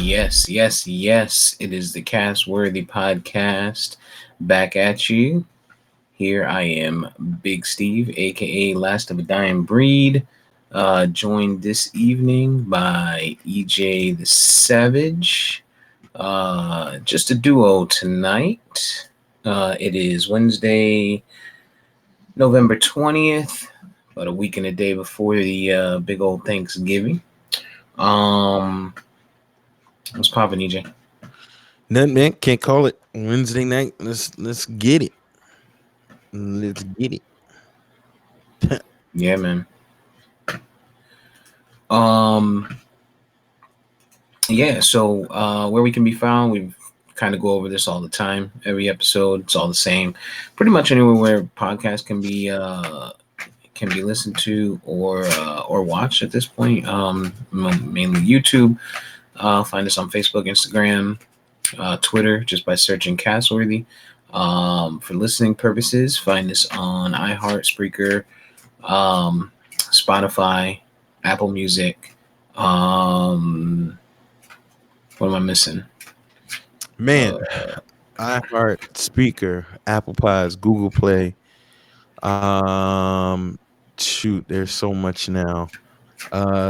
Yes. It is the Cast Worthy podcast. Back at you. Here I am, Big Steve, aka Last of a Dying Breed. Joined this evening by EJ the Savage. Just a duo tonight. It is Wednesday, November 20th, about a week and a day before the big old Thanksgiving. Um, what's poppin', EJ? Nothing, man. Can't call it Wednesday night. Let's get it. Let's get it. Yeah, man. Um, yeah, so where we can be found, we kind of go over this all the time. Every episode, it's all the same. Pretty much anywhere where podcasts can be listened to or watched at this point. Mainly YouTube. Find us on Facebook, Instagram, Twitter, just by searching Castworthy. For listening purposes, find us on Iheart, Spreaker, Spotify, Apple Music. What am I missing? Man, Uh, iHeart, Speaker, Apple Pies, Google Play. Um, Shoot, there's so much now.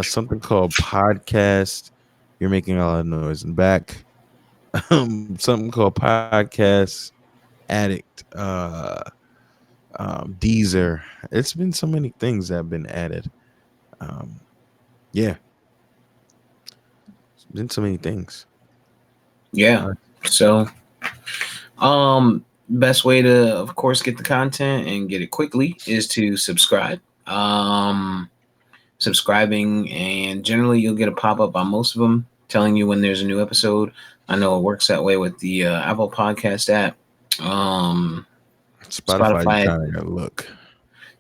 Something called podcast. You're making a lot of noise in the back. Something called podcast addict. Deezer. It's been so many things that have been added. Um, yeah, it's been so many things. yeah. So, best way to, of course, get the content and get it quickly is to subscribe. Subscribing, and generally you'll get a pop up on most of them telling you when there's a new episode. I know it works that way with the Apple Podcast app. Um, Spotify, you Spotify, kind of gotta look.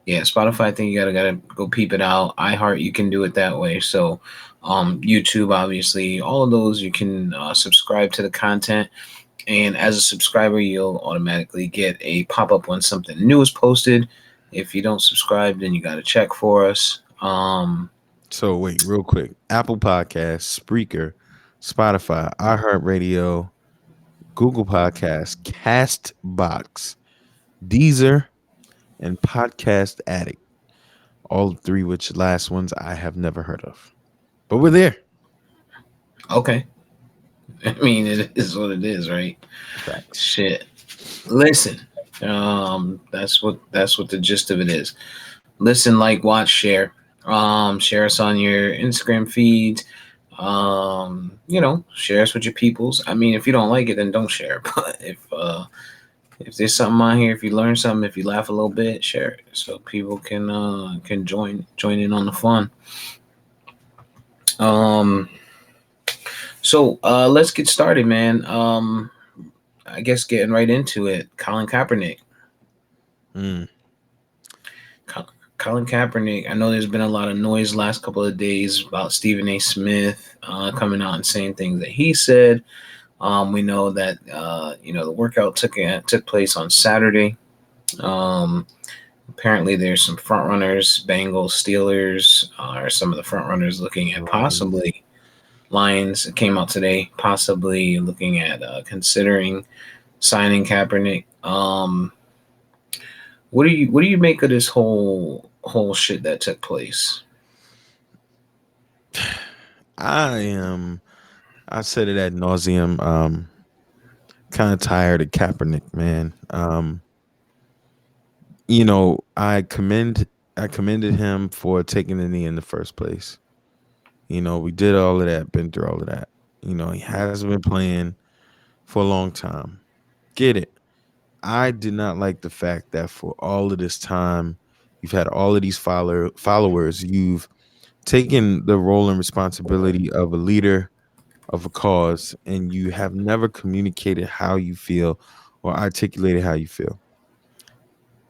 yeah, Spotify. I think you gotta go peep it out. iHeart, you can do it that way. So, YouTube, obviously, all of those you can subscribe to the content, and as a subscriber, you'll automatically get a pop up when something new is posted. If you don't subscribe, then you gotta check for us. So wait, real quick. Apple Podcasts, Spreaker, Spotify, iHeartRadio, Google Podcasts, Castbox, Deezer, and Podcast Addict. All three, which last ones I have never heard of. But we're there. Okay, I mean it is what it is, right? Facts. Shit. Listen. That's what the gist of it is. Listen, like, watch, share. Share us on your Instagram feed. Share us with your peoples. I mean, if you don't like it, then don't share. But if there's something on here, if you learn something, if you laugh a little bit, share it so people can join in on the fun. Um, so let's get started, man. I guess getting right into it. Colin Kaepernick. Mm. Colin Kaepernick. I know there's been a lot of noise last couple of days about Stephen A. Smith coming out and saying things that he said. We know that the workout took place on Saturday. Um, Apparently, there's some front runners. Bengals, Steelers are some of the front runners looking at Lions. possibly Lions. It came out today, possibly looking at considering signing Kaepernick. What do you make of this whole shit that took place? I am. I said it ad nauseum. Kind of tired of Kaepernick, man. I commended him for taking the knee in the first place. We did all of that, been through all of that. He hasn't been playing for a long time. Get it. I did not like the fact that for all of this time, you've had all of these followers. You've taken the role and responsibility of a leader of a cause, and you have never communicated how you feel or articulated how you feel.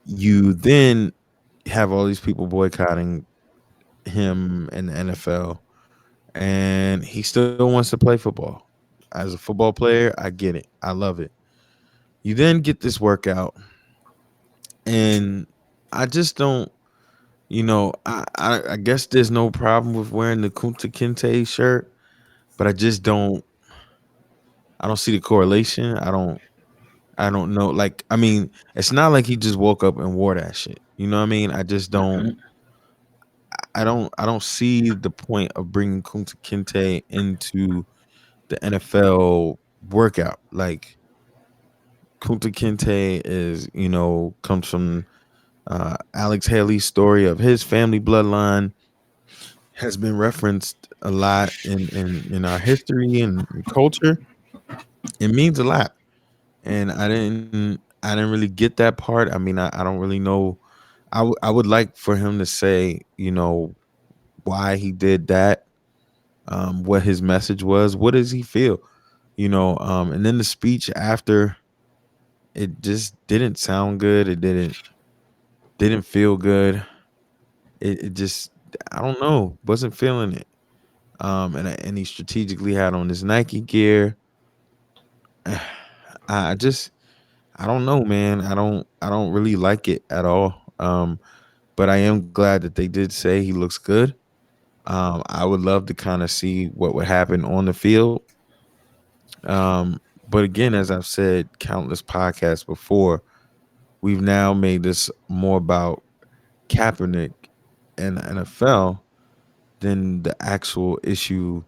You then have all these people boycotting him and the NFL, and he still wants to play football. As a football player, I get it. I love it. You then get this workout, and I just don't. I guess there's no problem with wearing the Kunta Kinte shirt, but I just don't. I don't see the correlation. I don't know. Like, I mean, it's not like he just woke up and wore that shit. You know what I mean? I just don't. Mhm. I don't see the point of bringing Kunta Kinte into the NFL workout. Like, Kunta Kinte is, comes from Alex Haley's story of his family bloodline has been referenced a lot in our history and culture. It means a lot, and I didn't really get that part. I mean, I don't really know. I would like for him to say, why he did that, what his message was, what does he feel, and then the speech after, it just didn't sound good. It didn't feel good. It just, I don't know, wasn't feeling it. And he strategically had on his Nike gear. I just, I don't know, man. I don't really like it at all. But I am glad that they did say he looks good. I would love to kind of see what would happen on the field. But again, as I've said countless podcasts before, we've now made this more about Kaepernick and the NFL than the actual issue,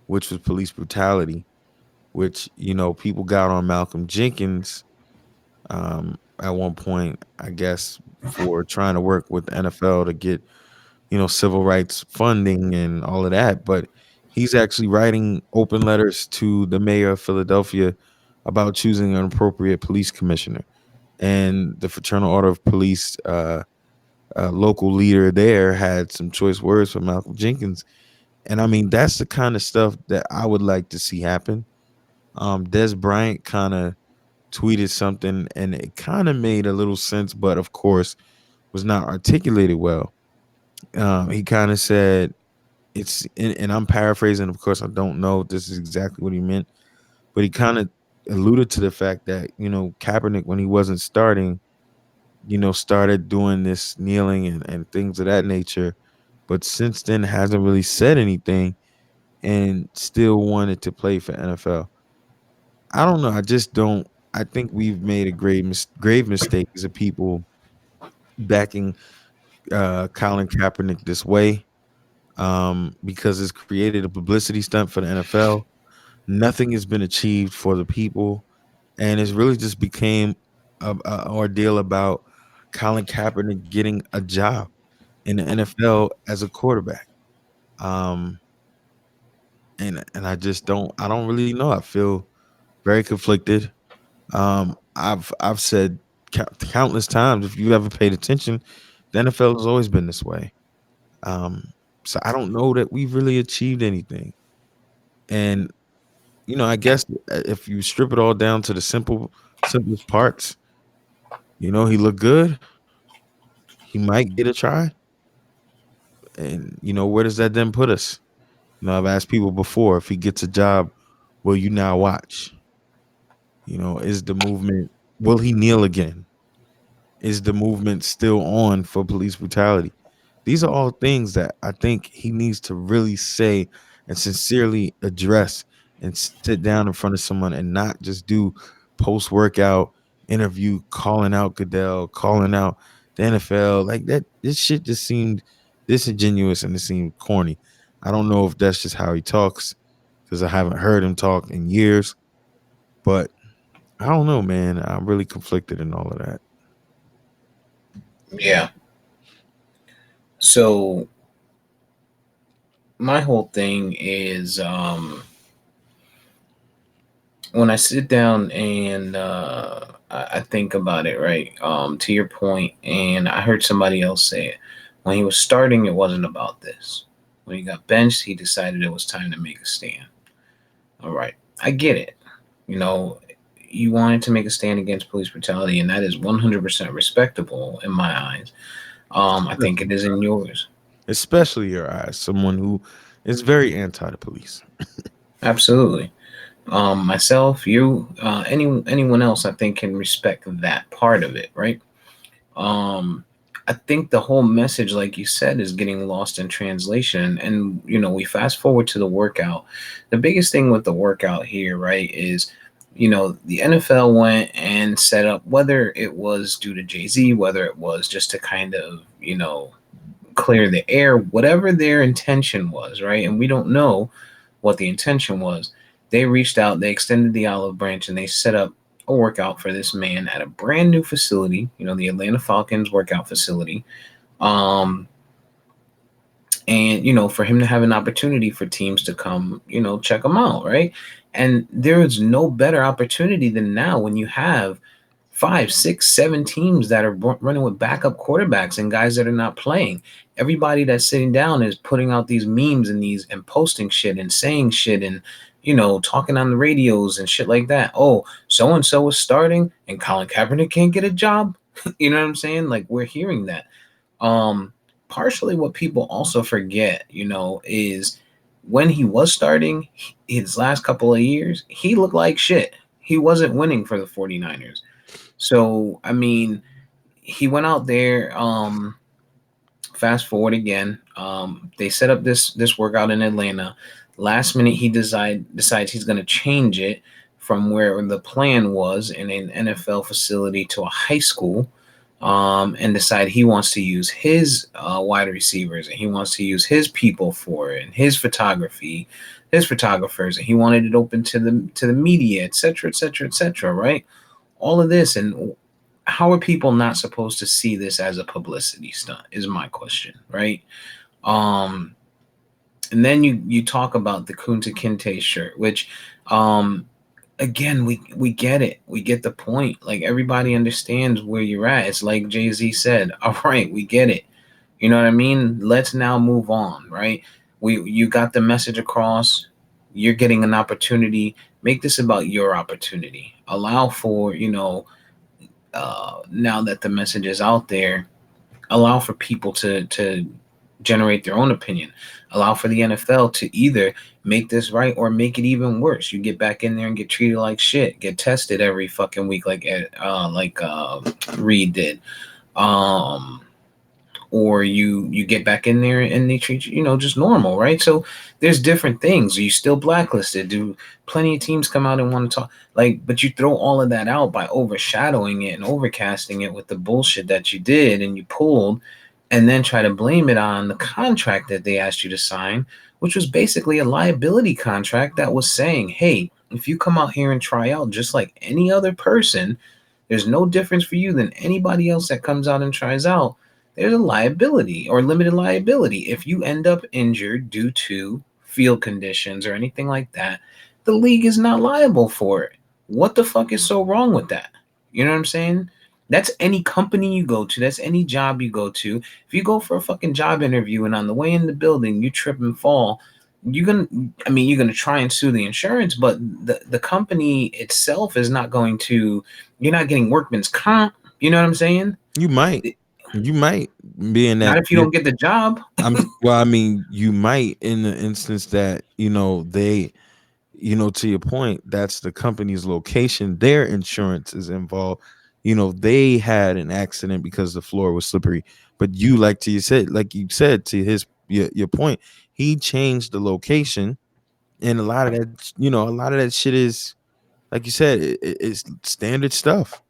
which was police brutality, which, people got on Malcolm Jenkins at one point, I guess, for trying to work with the NFL to get, civil rights funding and all of that. But he's actually writing open letters to the mayor of Philadelphia about choosing an appropriate police commissioner. And the Fraternal Order of Police local leader there had some choice words for Malcolm Jenkins. And I mean, that's the kind of stuff that I would like to see happen. Des Bryant kind of tweeted something and it kind of made a little sense, but of course was not articulated well. He kind of said, and I'm paraphrasing, of course, I don't know if this is exactly what he meant, but he kind of alluded to the fact that, Kaepernick, when he wasn't starting, started doing this kneeling and things of that nature, but since then hasn't really said anything and still wanted to play for NFL. I don't know. I just don't. I think we've made a grave mistake as a people backing Colin Kaepernick this way, because it's created a publicity stunt for the NFL. Nothing has been achieved for the people, and it's really just became a ordeal about Colin Kaepernick getting a job in the NFL as a quarterback. Um, and I don't really know. I feel very conflicted. I've said countless times, if you ever paid attention, the NFL has always been this way. Um, so I don't know that we've really achieved anything. And I guess if you strip it all down to the simplest parts, he looked good. He might get a try, and where does that then put us? I've asked people before, if he gets a job, will you now watch? Is the movement, will he kneel again? Is the movement still on for police brutality? These are all things that I think he needs to really say and sincerely address and sit down in front of someone and not just do post workout interview calling out Goodell, calling out the NFL. Like that, this shit just seemed disingenuous and it seemed corny. I don't know if that's just how he talks because I haven't heard him talk in years, but I don't know, man. I'm really conflicted in all of that. Yeah. So my whole thing is, when I sit down and I think about it, right? To your point, and I heard somebody else say it. When he was starting, it wasn't about this. When he got benched, he decided it was time to make a stand. All right, I get it. You know, you wanted to make a stand against police brutality, and that is 100% respectable in my eyes. I think it is in yours. Especially your eyes, someone who is very anti the police. Absolutely. Myself, you, anyone else, I think can respect that part of it, right? Um, I think the whole message, like you said, is getting lost in translation. And, we fast forward to the workout. The biggest thing with the workout here, right, is, the NFL went and set up, whether it was due to Jay-Z, whether it was just to kind of, clear the air, whatever their intention was, right? And we don't know what the intention was. They reached out, they extended the olive branch, and they set up a workout for this man at a brand new facility, the Atlanta Falcons workout facility. Um, and for him to have an opportunity for teams to come, check him out, right? And there is no better opportunity than now when you have five, six, seven teams that are running with backup quarterbacks and guys that are not playing. Everybody that's sitting down is putting out these memes and posting shit and saying shit and talking on the radios and shit like that. Oh, so and so is starting and Colin Kaepernick can't get a job. You know what I'm saying? Like, we're hearing that. Um, Partially what people also forget, is when he was starting his last couple of years, he looked like shit. He wasn't winning for the 49ers. So, I mean, he went out there. Fast forward again. They set up this workout in Atlanta. Last minute, he decides he's going to change it from where the plan was in an NFL facility to a high school, and decide he wants to use his wide receivers and he wants to use his people for it and his photography, his photographers, and he wanted it open to the media, etc., etc., etc. Right? All of this, and how are people not supposed to see this as a publicity stunt is my question, right? um and then you talk about the Kunta Kinte shirt, which, again, we get it, we get the point, like, everybody understands where you're at. It's like Jay-Z said, all right, we get it, you know what I mean? Let's now move on, right? You got the message across. You're getting an opportunity. Make this about your opportunity. Allow for, now that the message is out there, allow for people to generate their own opinion. Allow for the NFL to either make this right or make it even worse. You get back in there and get treated like shit. Get tested every fucking week, like Reed did. Um, or you get back in there and they treat you, just normal, right? So there's different things. Are you still blacklisted? Do plenty of teams come out and want to talk, like, but you throw all of that out by overshadowing it and overcasting it with the bullshit that you did and you pulled, and then try to blame it on the contract that they asked you to sign, which was basically a liability contract that was saying, hey, if you come out here and try out just like any other person, there's no difference for you than anybody else that comes out and tries out. There's a liability or limited liability. If you end up injured due to field conditions or anything like that, the league is not liable for it. What the fuck is so wrong with that? You know what I'm saying? That's any company you go to. That's any job you go to. If you go for a fucking job interview and on the way in the building you trip and fall, you're gonna try and sue the insurance, but the company itself is not going to. You're not getting workman's comp. You know what I'm saying? You might, you might be in Not that. if you don't get the job. Well, I mean, you might in the instance that they, to your point, that's the company's location. Their insurance is involved. They had an accident because the floor was slippery. But like you said to your point, he changed the location, and a lot of that shit is, like you said, it's standard stuff.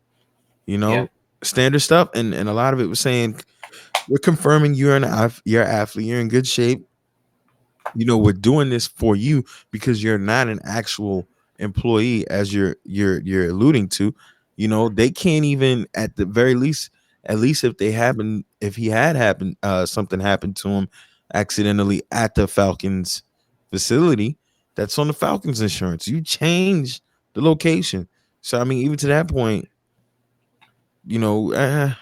You Yeah, know, standard stuff, and a lot of it was saying, we're confirming you're an athlete, you're in good shape. We're doing this for you because you're not an actual employee, as you're alluding to. They can't even, at the very least, at least if he had happened, something happened to him accidentally at the Falcons facility, that's on the Falcons insurance. You change the location. So I mean, even to that point, you know, uh,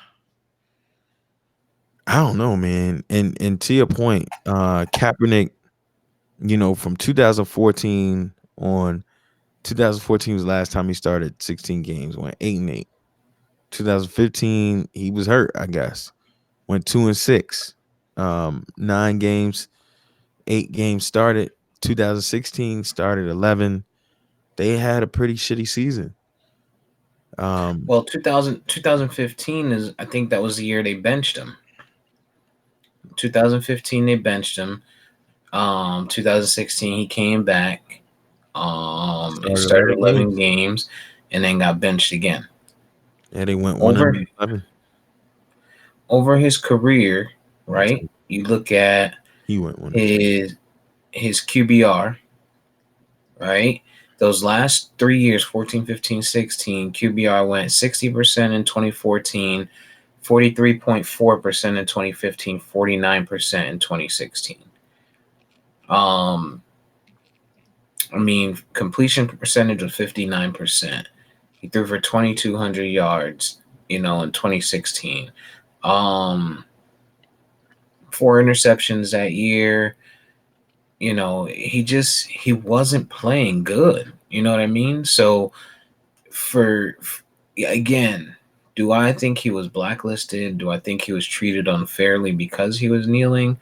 I don't know, man. And to your point, Kaepernick, from 2014 on, 2014 was the last time he started 16 games, went 8-8. 2015, he was hurt, I guess. Went 2-6. 9 games, 8 games started. 2016 started 11. They had a pretty shitty season. Um, well, 2015 is, I think that was the year they benched him. 2015 they benched him. 2016 he came back. And Started started 11 11 games. games, and then got benched again. Yeah, they went one Over and 11. over his career, I'll right? take- You look at He went 1 and 10. his QBR, right? Those last 3 years, 14, 15, 16, QBR went 60% in 2014, 43.4% in 2015, 49% in 2016. Um, I mean, completion percentage was 59%. He threw for 2,200 yards, in 2016. Um, 4 interceptions that year. He wasn't playing good. You know what I mean? So again, do I think he was blacklisted? Do I think he was treated unfairly because he was kneeling?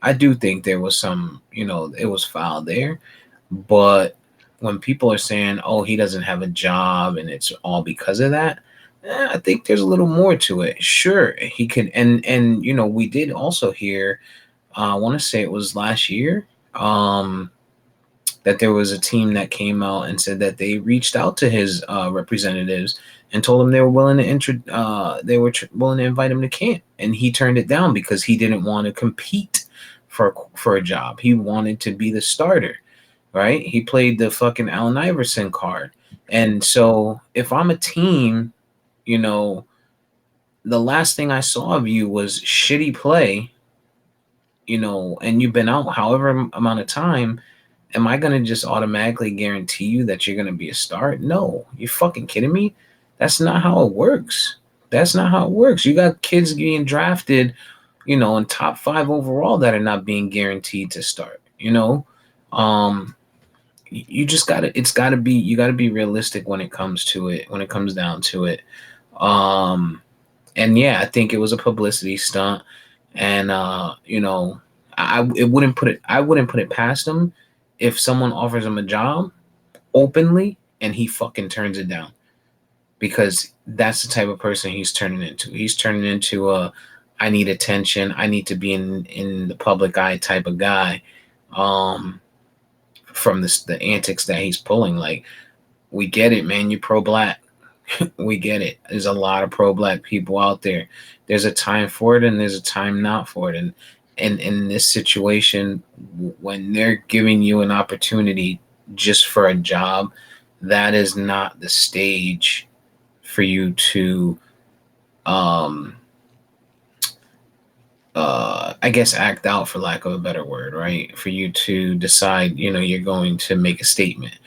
I do think there was some, it was foul there. But when people are saying, "Oh, he doesn't have a job and it's all because of that," I think there's a little more to it. Sure, he could, and we did also hear. I want to say it was last year. That there was a team that came out and said that they reached out to his representatives and told him they were willing to willing to invite him to camp, and he turned it down because he didn't want to compete for a job. He wanted to be the starter, right? He played the fucking Allen Iverson card, and so if I'm a team, you know, the last thing I saw of you was shitty play, and you've been out however amount of time. Am I gonna just automatically guarantee you that you're gonna be a star? No, you're fucking kidding me. That's not how it works. That's not how it works. You got kids getting drafted, in top five overall that are not being guaranteed to start. Um, you just gotta. It's gotta be. You gotta be realistic when it comes to it. When it comes down to it. Um, and yeah, I think it was a publicity stunt, and I wouldn't put it past him if someone offers him a job openly and he fucking turns it down, because that's the type of person he's turning into. He's turning into a I need attention, I need to be in the public eye type of guy. Um, from the antics that he's pulling, like, we get it, man. You pro black. We get it. There's a lot of pro black people out there. There's a time for it and there's a time not for it. And in this situation, when they're giving you an opportunity just for a job, that is not the stage for you to, um, I guess, act out, for lack of a better word, right? For you to decide, you're going to make a statement.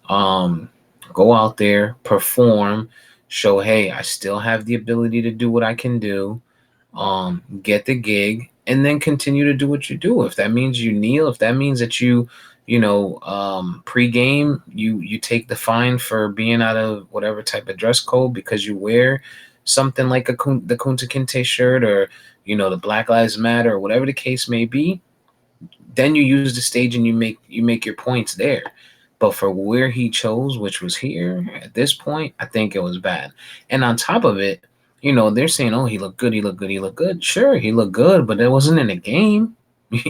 Um, Go out there, perform, show, hey, I still have the ability to do what I can do. Get the gig, and then continue to do what you do. If that means you kneel, if that means that pre-game, you take the fine for being out of whatever type of dress code because you wear something like the Kunta Kinte shirt, or the Black Lives Matter, or whatever the case may be, then you use the stage and you make your points there. But for where he chose, which was here at this point, I think it was bad. And on top of it, they're saying, "Oh, he looked good, he looked good, he looked good." Sure, he looked good, but it wasn't in a game.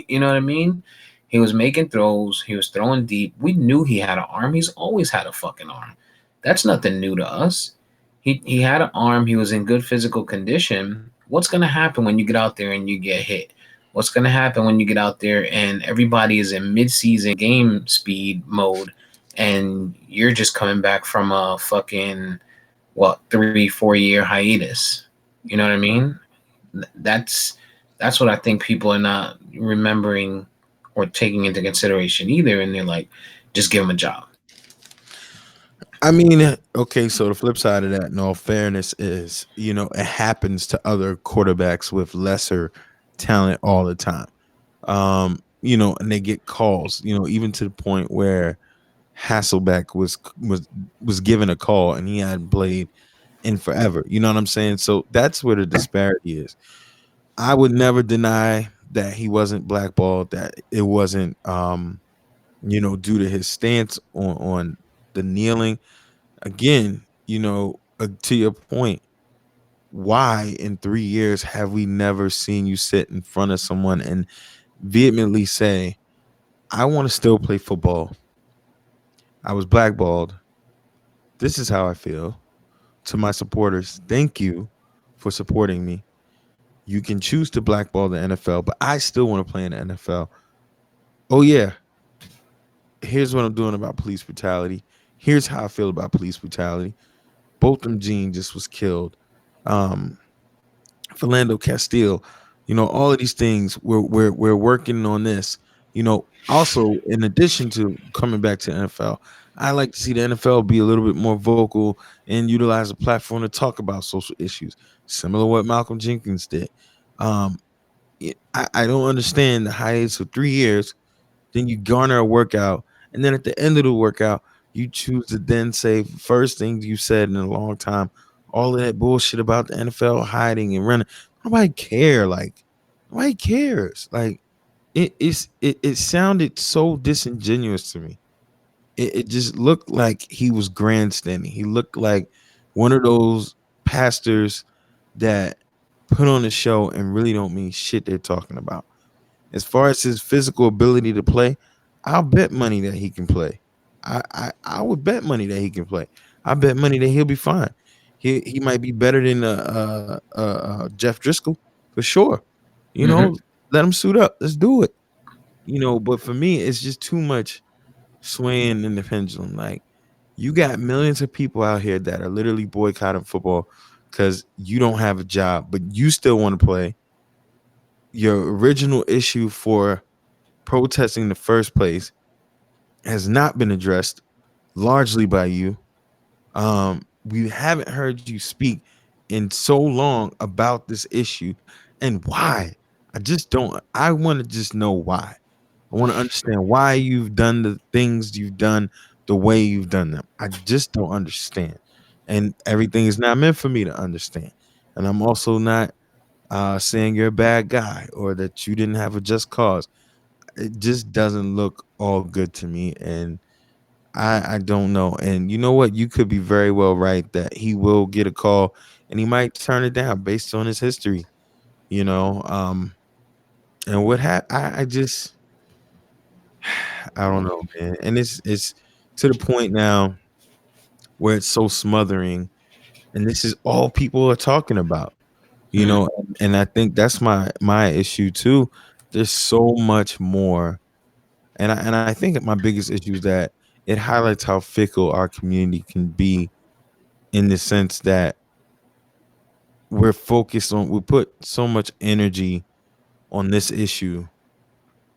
You know what I mean? He was making throws, he was throwing deep. We knew he had an arm. He's always had a fucking arm. That's nothing new to us. He had an arm. He was in good physical condition. What's gonna happen when you get out there and you get hit? What's going to happen when you get out there and everybody is in mid-season game speed mode, and you're just coming back from a fucking, what, 3 4 year hiatus? You know what I mean? That's what I think people are not remembering or taking into consideration either, and they're like, just give him a job. I mean, okay, so the flip side of that, in all fairness, is, it happens to other quarterbacks with lesser talent all the time. And they get calls, even to the point where Hasselbeck was given a call and he hadn't played in forever. You know what I'm saying? So that's where the disparity is. I would never deny that he wasn't blackballed, that it wasn't due to his stance on the kneeling. Again, to your point, why in 3 years have we never seen you sit in front of someone and vehemently say, I want to still play football. I was blackballed. This is how I feel. To my supporters, thank you for supporting me. You can choose to blackball the NFL, but I still want to play in the NFL. Oh, yeah. Here's what I'm doing about police brutality. Here's how I feel about police brutality. Both them Gene just was killed. Um, Philando Castile, all of these things. We're working on this. Also in addition to coming back to the NFL, I like to see the NFL be a little bit more vocal and utilize a platform to talk about social issues, similar to what Malcolm Jenkins did. Um, I don't understand the hiatus of 3 years. Then you garner a workout, and then at the end of the workout, you choose to then say first things you said in a long time. All of that bullshit about the NFL hiding and running. Nobody care. Like nobody cares. Like it sounded so disingenuous to me. It just looked like he was grandstanding. He looked like one of those pastors that put on a show and really don't mean shit they're talking about. As far as his physical ability to play, I'll bet money that he can play. I would bet money that he can play. I bet money that he'll be fine. He might be better than Jeff Driscoll for sure. You Hmm. know, let him suit up. Let's do it. But for me, it's just too much swaying in the pendulum. Like you got millions of people out here that are literally boycotting football because you don't have a job, but you still want to play. Your original issue for protesting in the first place has not been addressed largely by you. We haven't heard you speak in so long about this issue and why. I just don't. I want to just know why. I want to understand why you've done the things you've done the way you've done them. I just don't understand. And everything is not meant for me to understand. And I'm also not saying you're a bad guy or that you didn't have a just cause. It just doesn't look all good to me. And I don't know. And you know what? You could be very well right that he will get a call and he might turn it down based on his history, you know. And I just I don't know, man. And it's to the point now where it's so smothering, and this is all people are talking about, and I think that's my issue too. There's so much more. And I think my biggest issue is that it highlights how fickle our community can be in the sense that we put so much energy on this issue,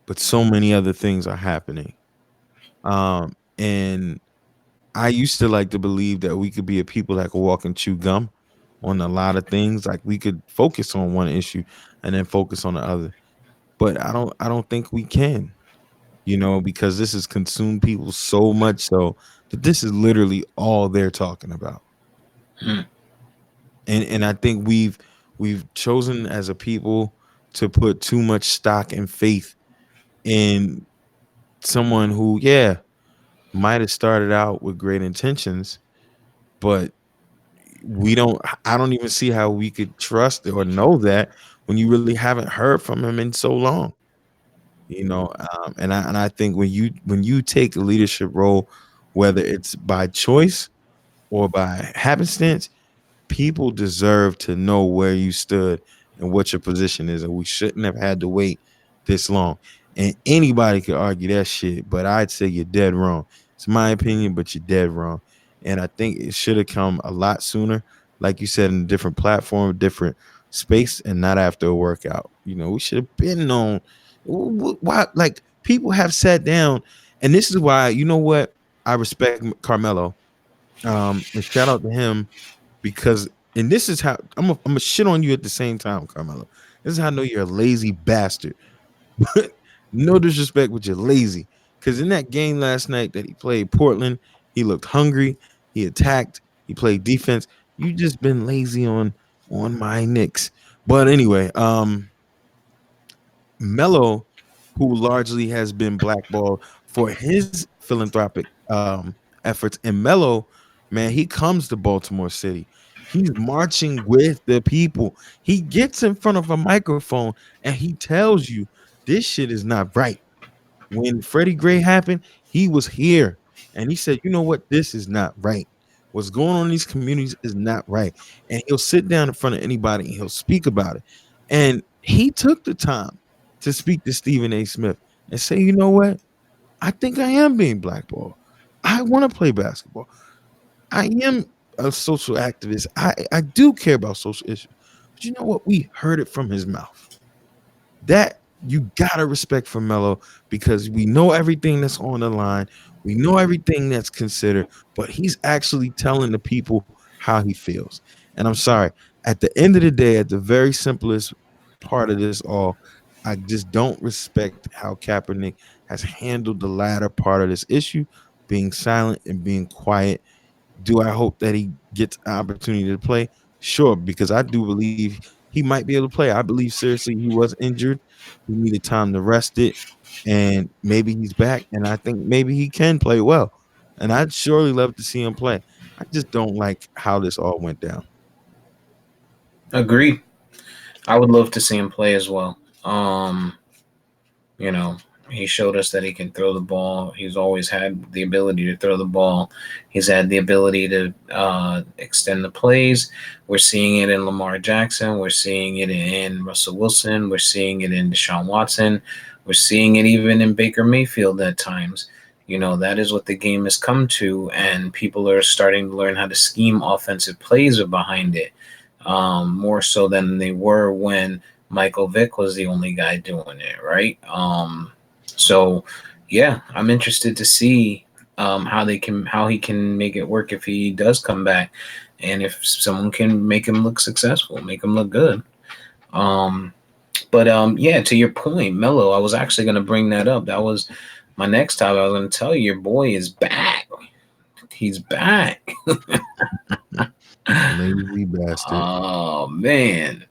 but so many other things are happening. And I used to like to believe that we could be a people that could walk and chew gum on a lot of things. Like we could focus on one issue and then focus on the other. But I don't think we can, because this has consumed people so much so that this is literally all they're talking about. Hmm. And I think we've chosen as a people to put too much stock and faith in someone who, yeah, might have started out with great intentions, but we don't I don't even see how we could trust or know that when you really haven't heard from him in so long. And I think when you take a leadership role, whether it's by choice or by happenstance, people deserve to know where you stood and what your position is, and we shouldn't have had to wait this long. And anybody could argue that shit, but I'd say you're dead wrong. It's my opinion, but you're dead wrong. And I think it should have come a lot sooner, like you said, in a different platform, different space, and not after a workout. We should have been known. Why? Like people have sat down, and this is why. You know what? I respect Carmelo. And shout out to him because and this is how I'm gonna shit on you at the same time, Carmelo. This is how I know you're a lazy bastard. But no disrespect, but you're lazy. Because in that game last night that he played Portland, he looked hungry, he attacked, he played defense. You just been lazy on my Knicks. But anyway, Melo, who largely has been blackballed for his philanthropic efforts, and Melo, man, he comes to Baltimore City. He's marching with the people. He gets in front of a microphone and he tells you this shit is not right. When Freddie Gray happened, he was here and he said, you know what? This is not right. What's going on in these communities is not right. And he'll sit down in front of anybody and he'll speak about it. And he took the time to speak to Stephen A. Smith and say, you know what? I think I am being blackballed. I want to play basketball. I am a social activist. I do care about social issues. But you know what? We heard it from his mouth. That you gotta respect for Melo because we know everything that's on the line. We know everything that's considered, but he's actually telling the people how he feels. And I'm sorry, at the end of the day, at the very simplest part of this all, I just don't respect how Kaepernick has handled the latter part of this issue, being silent and being quiet. Do I hope that he gets an opportunity to play? Sure, because I do believe he might be able to play. I believe seriously he was injured. He needed time to rest it, and maybe he's back. And I think maybe he can play well. And I'd surely love to see him play. I just don't like how this all went down. Agreed. I would love to see him play as well. You know, he showed us that he can throw the ball. He's always had the ability to throw the ball. He's had the ability to extend the plays. We're seeing it in Lamar Jackson. We're seeing it in Russell Wilson. We're seeing it in Deshaun Watson. We're seeing it even in Baker Mayfield at times. That is what the game has come to, and people are starting to learn how to scheme offensive plays behind it, more so than they were when Michael Vick was the only guy doing it, right? So yeah, I'm interested to see how he can make it work if he does come back, and if someone can make him look successful, make him look good. Um, but yeah, to your point, Melo, I was actually going to bring that up. That was my next topic. I was going to tell you, your boy is back. He's back. Lazy bastard. Oh man.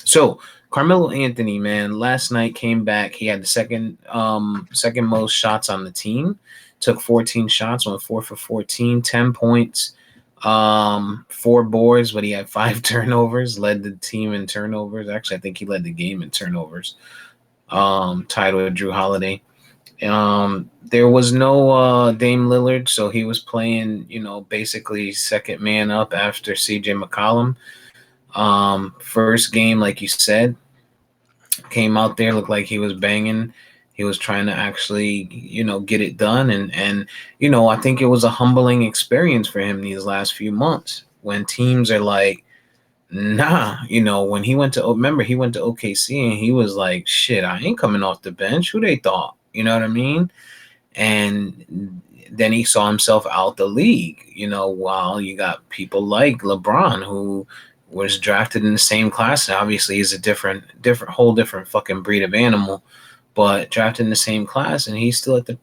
So Carmelo Anthony, man, last night came back. He had the second most shots on the team. Took 14 shots, went 4 for 14, 10 points, 4 boards, but he had 5 turnovers, led the team in turnovers. Actually, I think he led the game in turnovers. Tied with Drew Holiday. There was no Dame Lillard, so he was playing, basically second man up after CJ McCollum. First game, like you said, came out there, looked like he was banging. He was trying to actually, get it done. And I think it was a humbling experience for him these last few months when teams are like, nah, when he went to, remember, he went to OKC and he was like, shit, I ain't coming off the bench. Who they thought? You know what I mean? And then he saw himself out the league, while you got people like LeBron who was drafted in the same class. And obviously he's a whole different fucking breed of animal, but drafted in the same class, and he's still at the,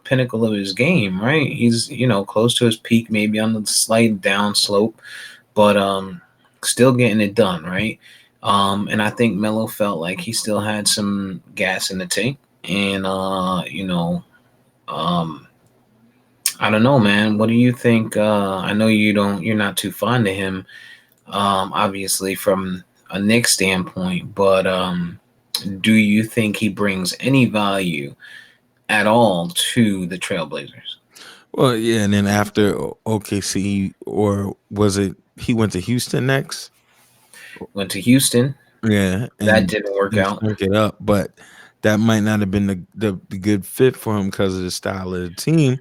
pinnacle of his game, right? He's, close to his peak, maybe on the slight down slope, but still getting it done, right? And I think Melo felt like he still had some gas in the tank. And um, I don't know, man. What do you think? I know you're not too fond of him, obviously from a Knicks standpoint, but do you think he brings any value at all to the Trailblazers? Well, yeah, and then after OKC, or was it he went to Houston next? Went to Houston. Yeah, That and didn't work he out. stunk it up, but that might not have been the good fit for him because of the style of the team.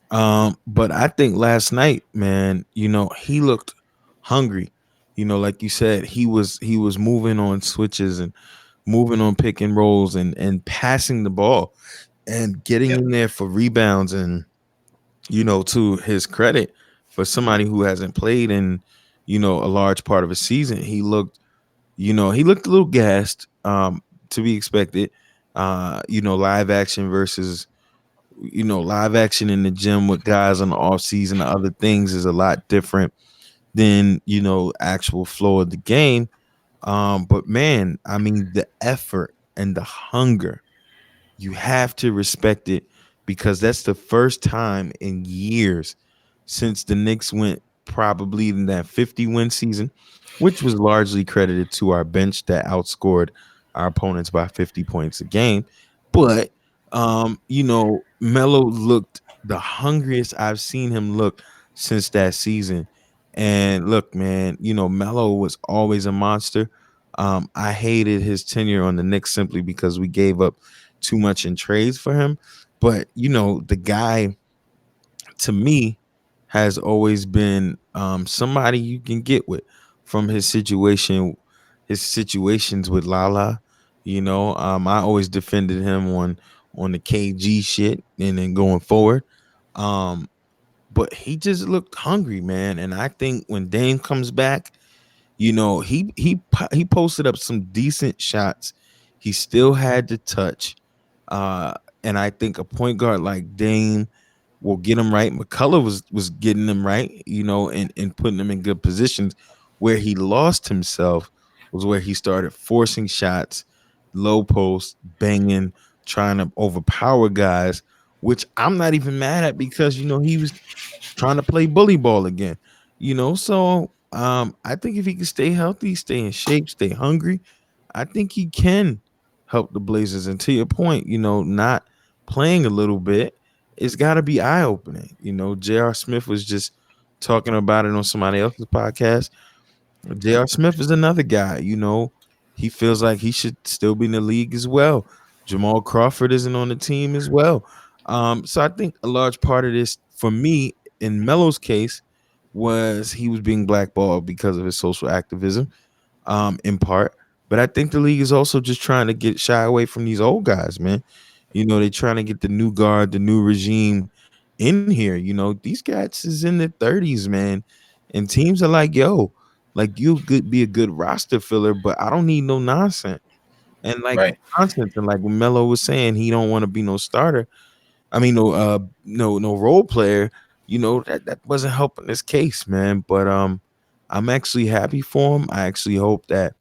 But I think last night, man, he looked hungry. Like you said, he was moving on switches and moving on pick and rolls and passing the ball and getting Yep. in there for rebounds. And to his credit, for somebody who hasn't played in a large part of a season, he looked a little gassed, to be expected. Live action versus live action in the gym with guys on the off season, other things is a lot different than actual flow of the game. But man, I mean, the effort and the hunger, you have to respect it because that's the first time in years since the Knicks went probably in that 50-win season, which was largely credited to our bench that outscored our opponents by 50 points a game. But Melo looked the hungriest I've seen him look since that season. And look, man, Melo was always a monster. I hated his tenure on the Knicks simply because we gave up too much in trades for him. But the guy to me has always been somebody you can get with from his situations with Lala. I always defended him on the KG shit and then going forward. Um, but he just looked hungry, man. And I think when Dame comes back, he posted up some decent shots. He still had to touch. Uh, and I think a point guard like Dame will get him right. McCullough was getting him right, and putting him in good positions. Where he lost himself was where he started forcing shots, low post, banging, trying to overpower guys, which I'm not even mad at because he was trying to play bully ball again. So I think if he can stay healthy, stay in shape, stay hungry, I think he can help the Blazers. And to your point, not playing a little bit, it's got to be eye opening. J.R. Smith was just talking about it on somebody else's podcast. J.R. Smith is another guy, he feels like he should still be in the league as well. Jamal Crawford isn't on the team as well. So I think a large part of this for me in Melo's case was he was being blackballed because of his social activism, in part. But I think the league is also just trying to get shy away from these old guys, man. They're trying to get the new guard, the new regime in here. These guys is in their 30s, man. And teams are like, yo, like you could be a good roster filler, but I don't need no nonsense. And like Right. nonsense. And like when Melo was saying he don't want to be no starter. I mean, no role player. That wasn't helping this case, man. But I'm actually happy for him. I actually hope that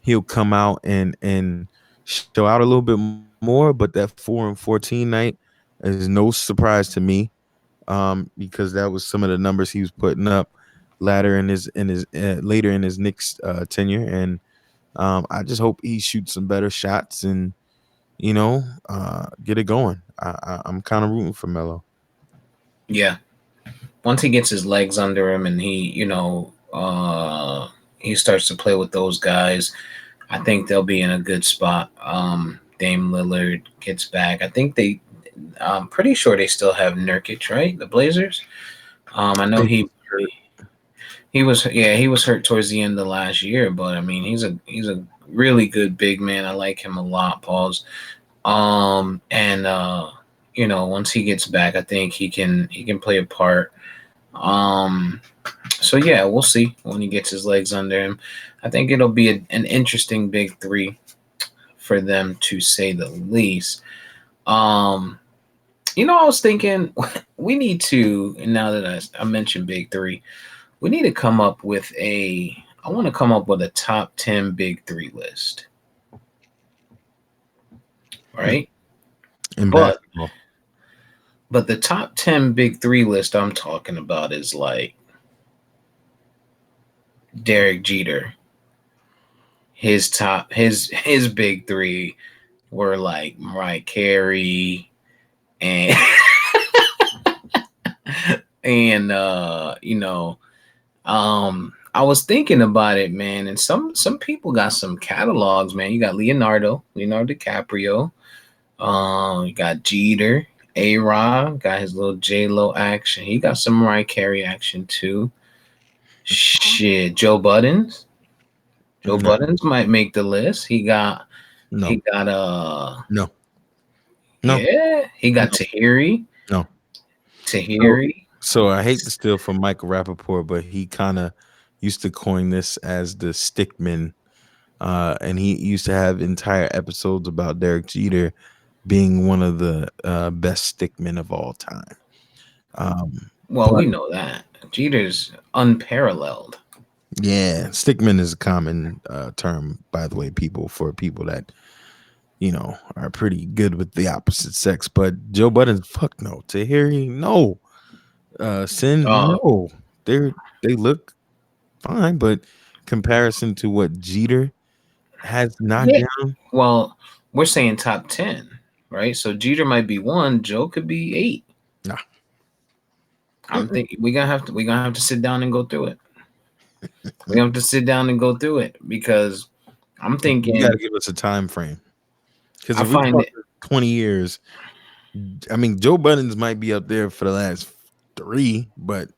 he'll come out and show out a little bit more. But that 4-14 night is no surprise to me, because that was some of the numbers he was putting up later in his Knicks tenure. And I just hope he shoots some better shots and get it going. I'm kind of rooting for Melo. Yeah. Once he gets his legs under him and he starts to play with those guys, I think they'll be in a good spot. Dame Lillard gets back. I'm pretty sure they still have Nurkic, right? The Blazers. I know he was hurt towards the end of last year, but I mean he's a really good big man. I like him a lot, Pauls. And once he gets back, I think he can play a part. Um, so yeah, we'll see when he gets his legs under him. I think it'll be an interesting big three for them to say the least. Um, I was thinking we need to, now that I mentioned big three, we need to come up with I want to come up with a top 10 big three list, right? In But basketball. the top 10 big three list I'm talking about is like Derek Jeter. His big three were like Mariah Carey and and I was thinking about it, man, and some people got some catalogs, man. You got Leonardo DiCaprio. You got Jeter, A-Rod, got his little J-Lo action. He got some Mariah Carey action too. Shit, Joe Buttons. Joe No, Buttons might make the list. no, He got no, no, yeah, he got no, Tahiri. no. So, Tahiri. so I hate to steal from Michael Rappaport, but he kind of used to coin this as the Stickmen. And he used to have entire episodes about Derek Jeter being one of the best stickmen of all time. Well, But we know that. Jeter's unparalleled. yeah, stickman is a common term, by the way, for people that are pretty good with the opposite sex. But Joe Budden, fuck no. Tahiri, no. Sin, Oh, no. They're they look fine, but comparison to what Jeter has knocked Yeah. down, Well, we're saying top 10, right? So Jeter might be one, Joe could be eight. nah. I'm thinking we're gonna have to sit down and go through it. We have to sit down and go through it because I'm You got to thinking give us a time frame because I if we find talk it 20 years, I mean Joe Buttons might be up there for the last three, but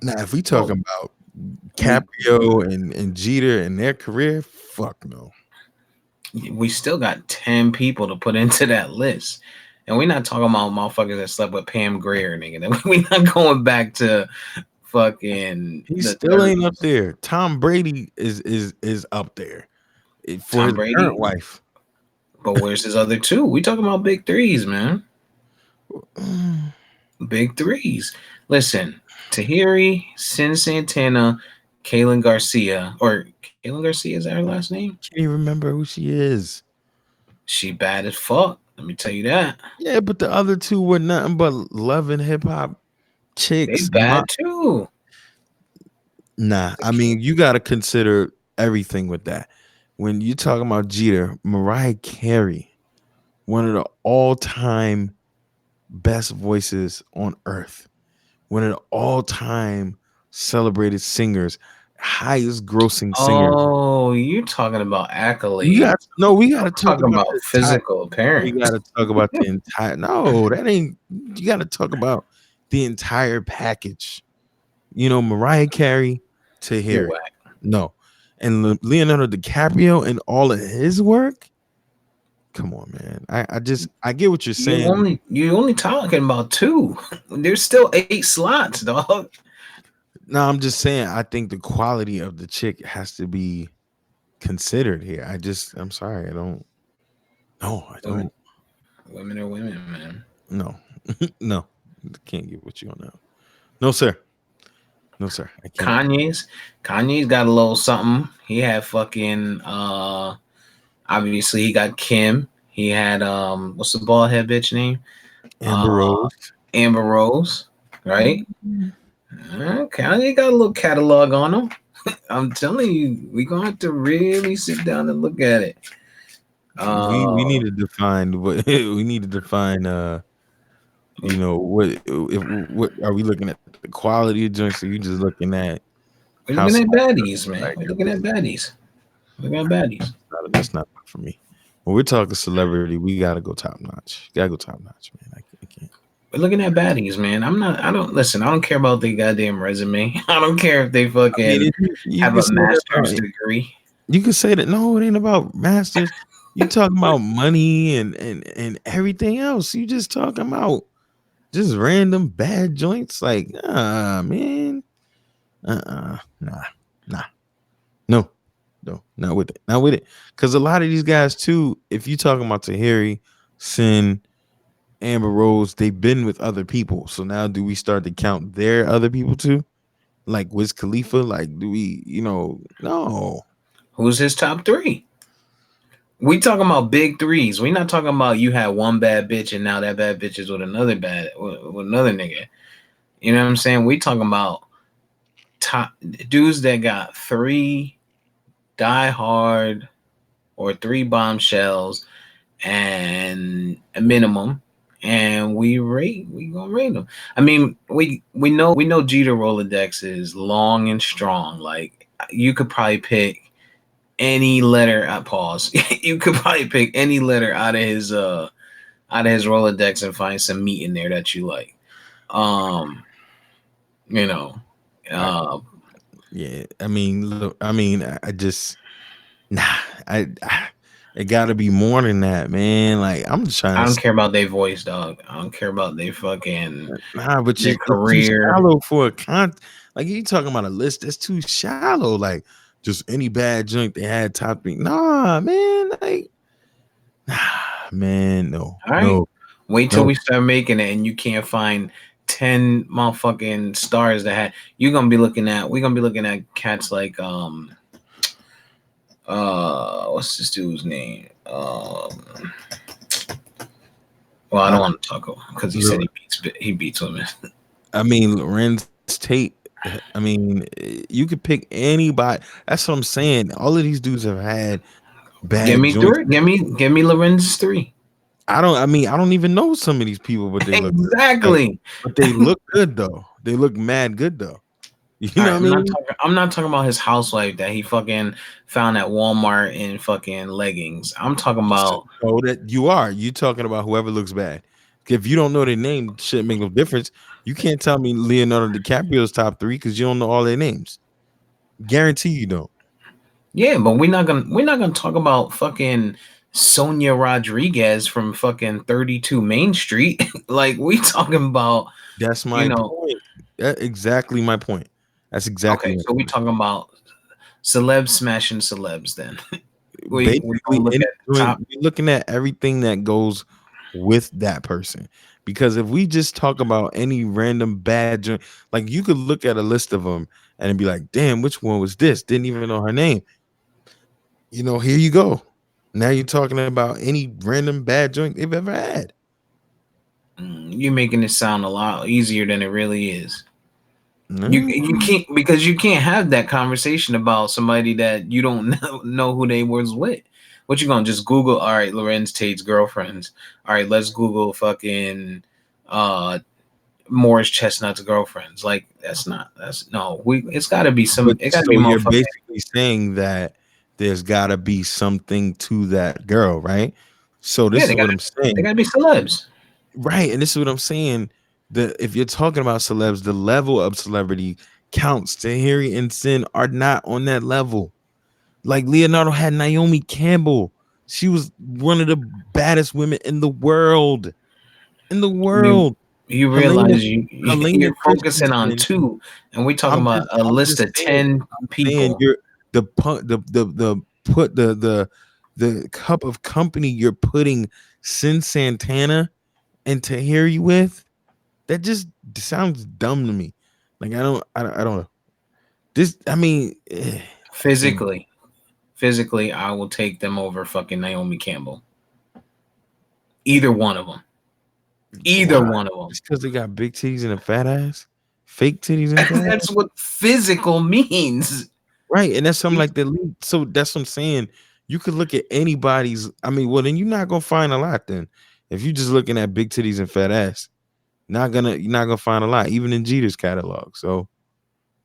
now if we well talking about we Caprio and Jeter and their career, fuck no. we still got 10 people to put into that list. And we're not talking about motherfuckers that slept with Pam Grier, nigga. We're not going back to fucking He the still ain't up 30s. there. Tom Brady is up there for Tom his current Brady, wife. but where's his other two? We talking about big threes, man. Big threes. Listen, Tahiri, Sin Santana, Kaylin Garcia, or Kaylin Garcia, is that her last name? Can't even remember who she is. She bad as fuck. Let me tell you that. Yeah, but the other two were nothing but loving hip hop They chicks. bad too. Nah, I mean you got to consider everything with that. When you talking about Jeter, Mariah Carey, one of the all-time best voices on earth, one of the all-time celebrated singers, highest grossing singer. Oh, you talking about We got accolades. no, we I'm got to talk talking about about the entire. physical We appearance. got to talk about the entire. No, that ain't. You got to talk about the entire package. Mariah Carey to You're Harry. whack. No, and Leonardo DiCaprio and all of his work. Come on, man. I get what you're saying. You only talking about two. There's still 8 slots, dog. No, I'm just saying. I think the quality of the chick has to be considered here. I'm sorry. I don't. No, I Women, don't. women are women, man. No, no. Can't get what you on now. No, sir. No, sir. I can't. Kanye's got a little something. He had fucking obviously he got Kim. He had what's the bald head bitch name? Amber Uh Rose. Amber Rose, right? Mhm. Kanye got a little catalog on him. I'm telling you, we gonna have to really sit down and look at it. We Uh need to define what we need to define. What are we looking at? The quality of joints? Or you just looking at we're how looking at someone baddies, man. like We're looking at baddies. We're looking at baddies. that's not for me. When we're talking celebrity, we gotta go top notch. Gotta go top notch, man. I can't. We're looking at baddies, man. I don't listen. I don't care about their goddamn resume. I don't care if they I mean, fucking you have can a say that master's about degree. you can say that. No, it ain't about masters. You talking about money and everything else. You just talking about just random bad joints. Like, man, nah, nah, no, no, not with it, not with it. Because a lot of these guys too, if you talking about Tahiri, Sin, Amber Rose, they've been with other people. So now do we start to count their other people too? Like Wiz Khalifa? Like, do we, no. Who's his top three? We talking about big threes. We not talking about you had one bad bitch and now that bad bitch is with another with another nigga. You know what I'm saying? We talking about top dudes that got three die hard or three bombshells and a minimum, and we gonna rate them. I mean, we know Jeter Rolodex is long and strong. Like you could probably pick any letter at pause. You could probably pick any letter out of his Rolodex and find some meat in there that you like. Um, you know, I, uh, yeah, I mean, look, I just nah. I it got to be more than that, man. Like I'm just trying I to don't care about their voice, dog. I don't care about their fucking nah, but their it's too career. shallow for a Like you talking about a list that's too shallow. Like just any bad joint they had top three. Nah, man. Like nah, man. No, All right. no, Wait till no. we start making it and you can't find 10 motherfucking stars that had we're gonna be looking at cats like what's this dude's name? Well, I I, don't want to talk about because he said he beats women. I mean, Lorenz Tate. I mean, you could pick anybody. That's what I'm saying. All of these dudes have had Give bad me joints. three. Give me Lorenz's three. I don't. I mean, I don't even know some of these people, but they look bad. Exactly. But they look good though. They look mad good though. You All know right, what I mean? I'm not talking about his housewife that he fucking found at Walmart in fucking leggings. I'm talking about So that you are. You talking about whoever looks bad. If you don't know their name, shit make no difference. You can't tell me Leonardo DiCaprio's top three because you don't know all their names. Guarantee you don't. yeah, but we're not gonna talk about fucking Sonia Rodriguez from fucking 32 Main Street. Like we talking about, That's you my know. point. That's exactly my point. That's exactly Okay, my so we point. talking about celebs smashing celebs. Then we gonna Basically, look any at the joint, top. we're looking at everything that goes with that person. Because if we just talk about any random bad joint, like you could look at a list of them and be like, damn, which one was this? Didn't even know her name. Here you go. Now you're talking about any random bad joint they've ever had. You're making it sound a lot easier than it really is. You Mm. can't, because you can't have that conversation about somebody that you don't know who they was with. What you gonna just Google? All right, Lorenz Tate's girlfriends. All right, let's Google fucking uh Morris Chestnut's girlfriends. Like that's no. We it's got to be But some. It got to be so you're motherfucking. basically saying that there's got to be something to that girl, right? So Yeah, this is what I'm they saying. gotta be celebs. Right, and this is what I'm saying. If you're talking about celebs, the level of celebrity counts. Tahiri and Sin are not on that level. Like Leonardo had Naomi Campbell. She was one of the baddest women in the world. In the You world. you Helena realize Helena you're focusing on Christensen. two, and we talking about a I'm list just of saying. 10 I'm saying people. you're the put the cup of company you're putting Sin Santana and Tahiri with. That just sounds dumb to me. Like I don't know. This I mean, I can't. Physically, I will take them over fucking Naomi Campbell. Either one of them. Either Why? one of them. Just because they got big titties and a fat ass, fake titties and a fat That's ass, what physical means. right? And that's something You, like the lead. So that's what I'm saying. You could look at anybody's. I mean, well, then you're not gonna find a lot. Then, if you're just looking at big titties and fat ass, you're not gonna find a lot, even in Jeter's catalog. So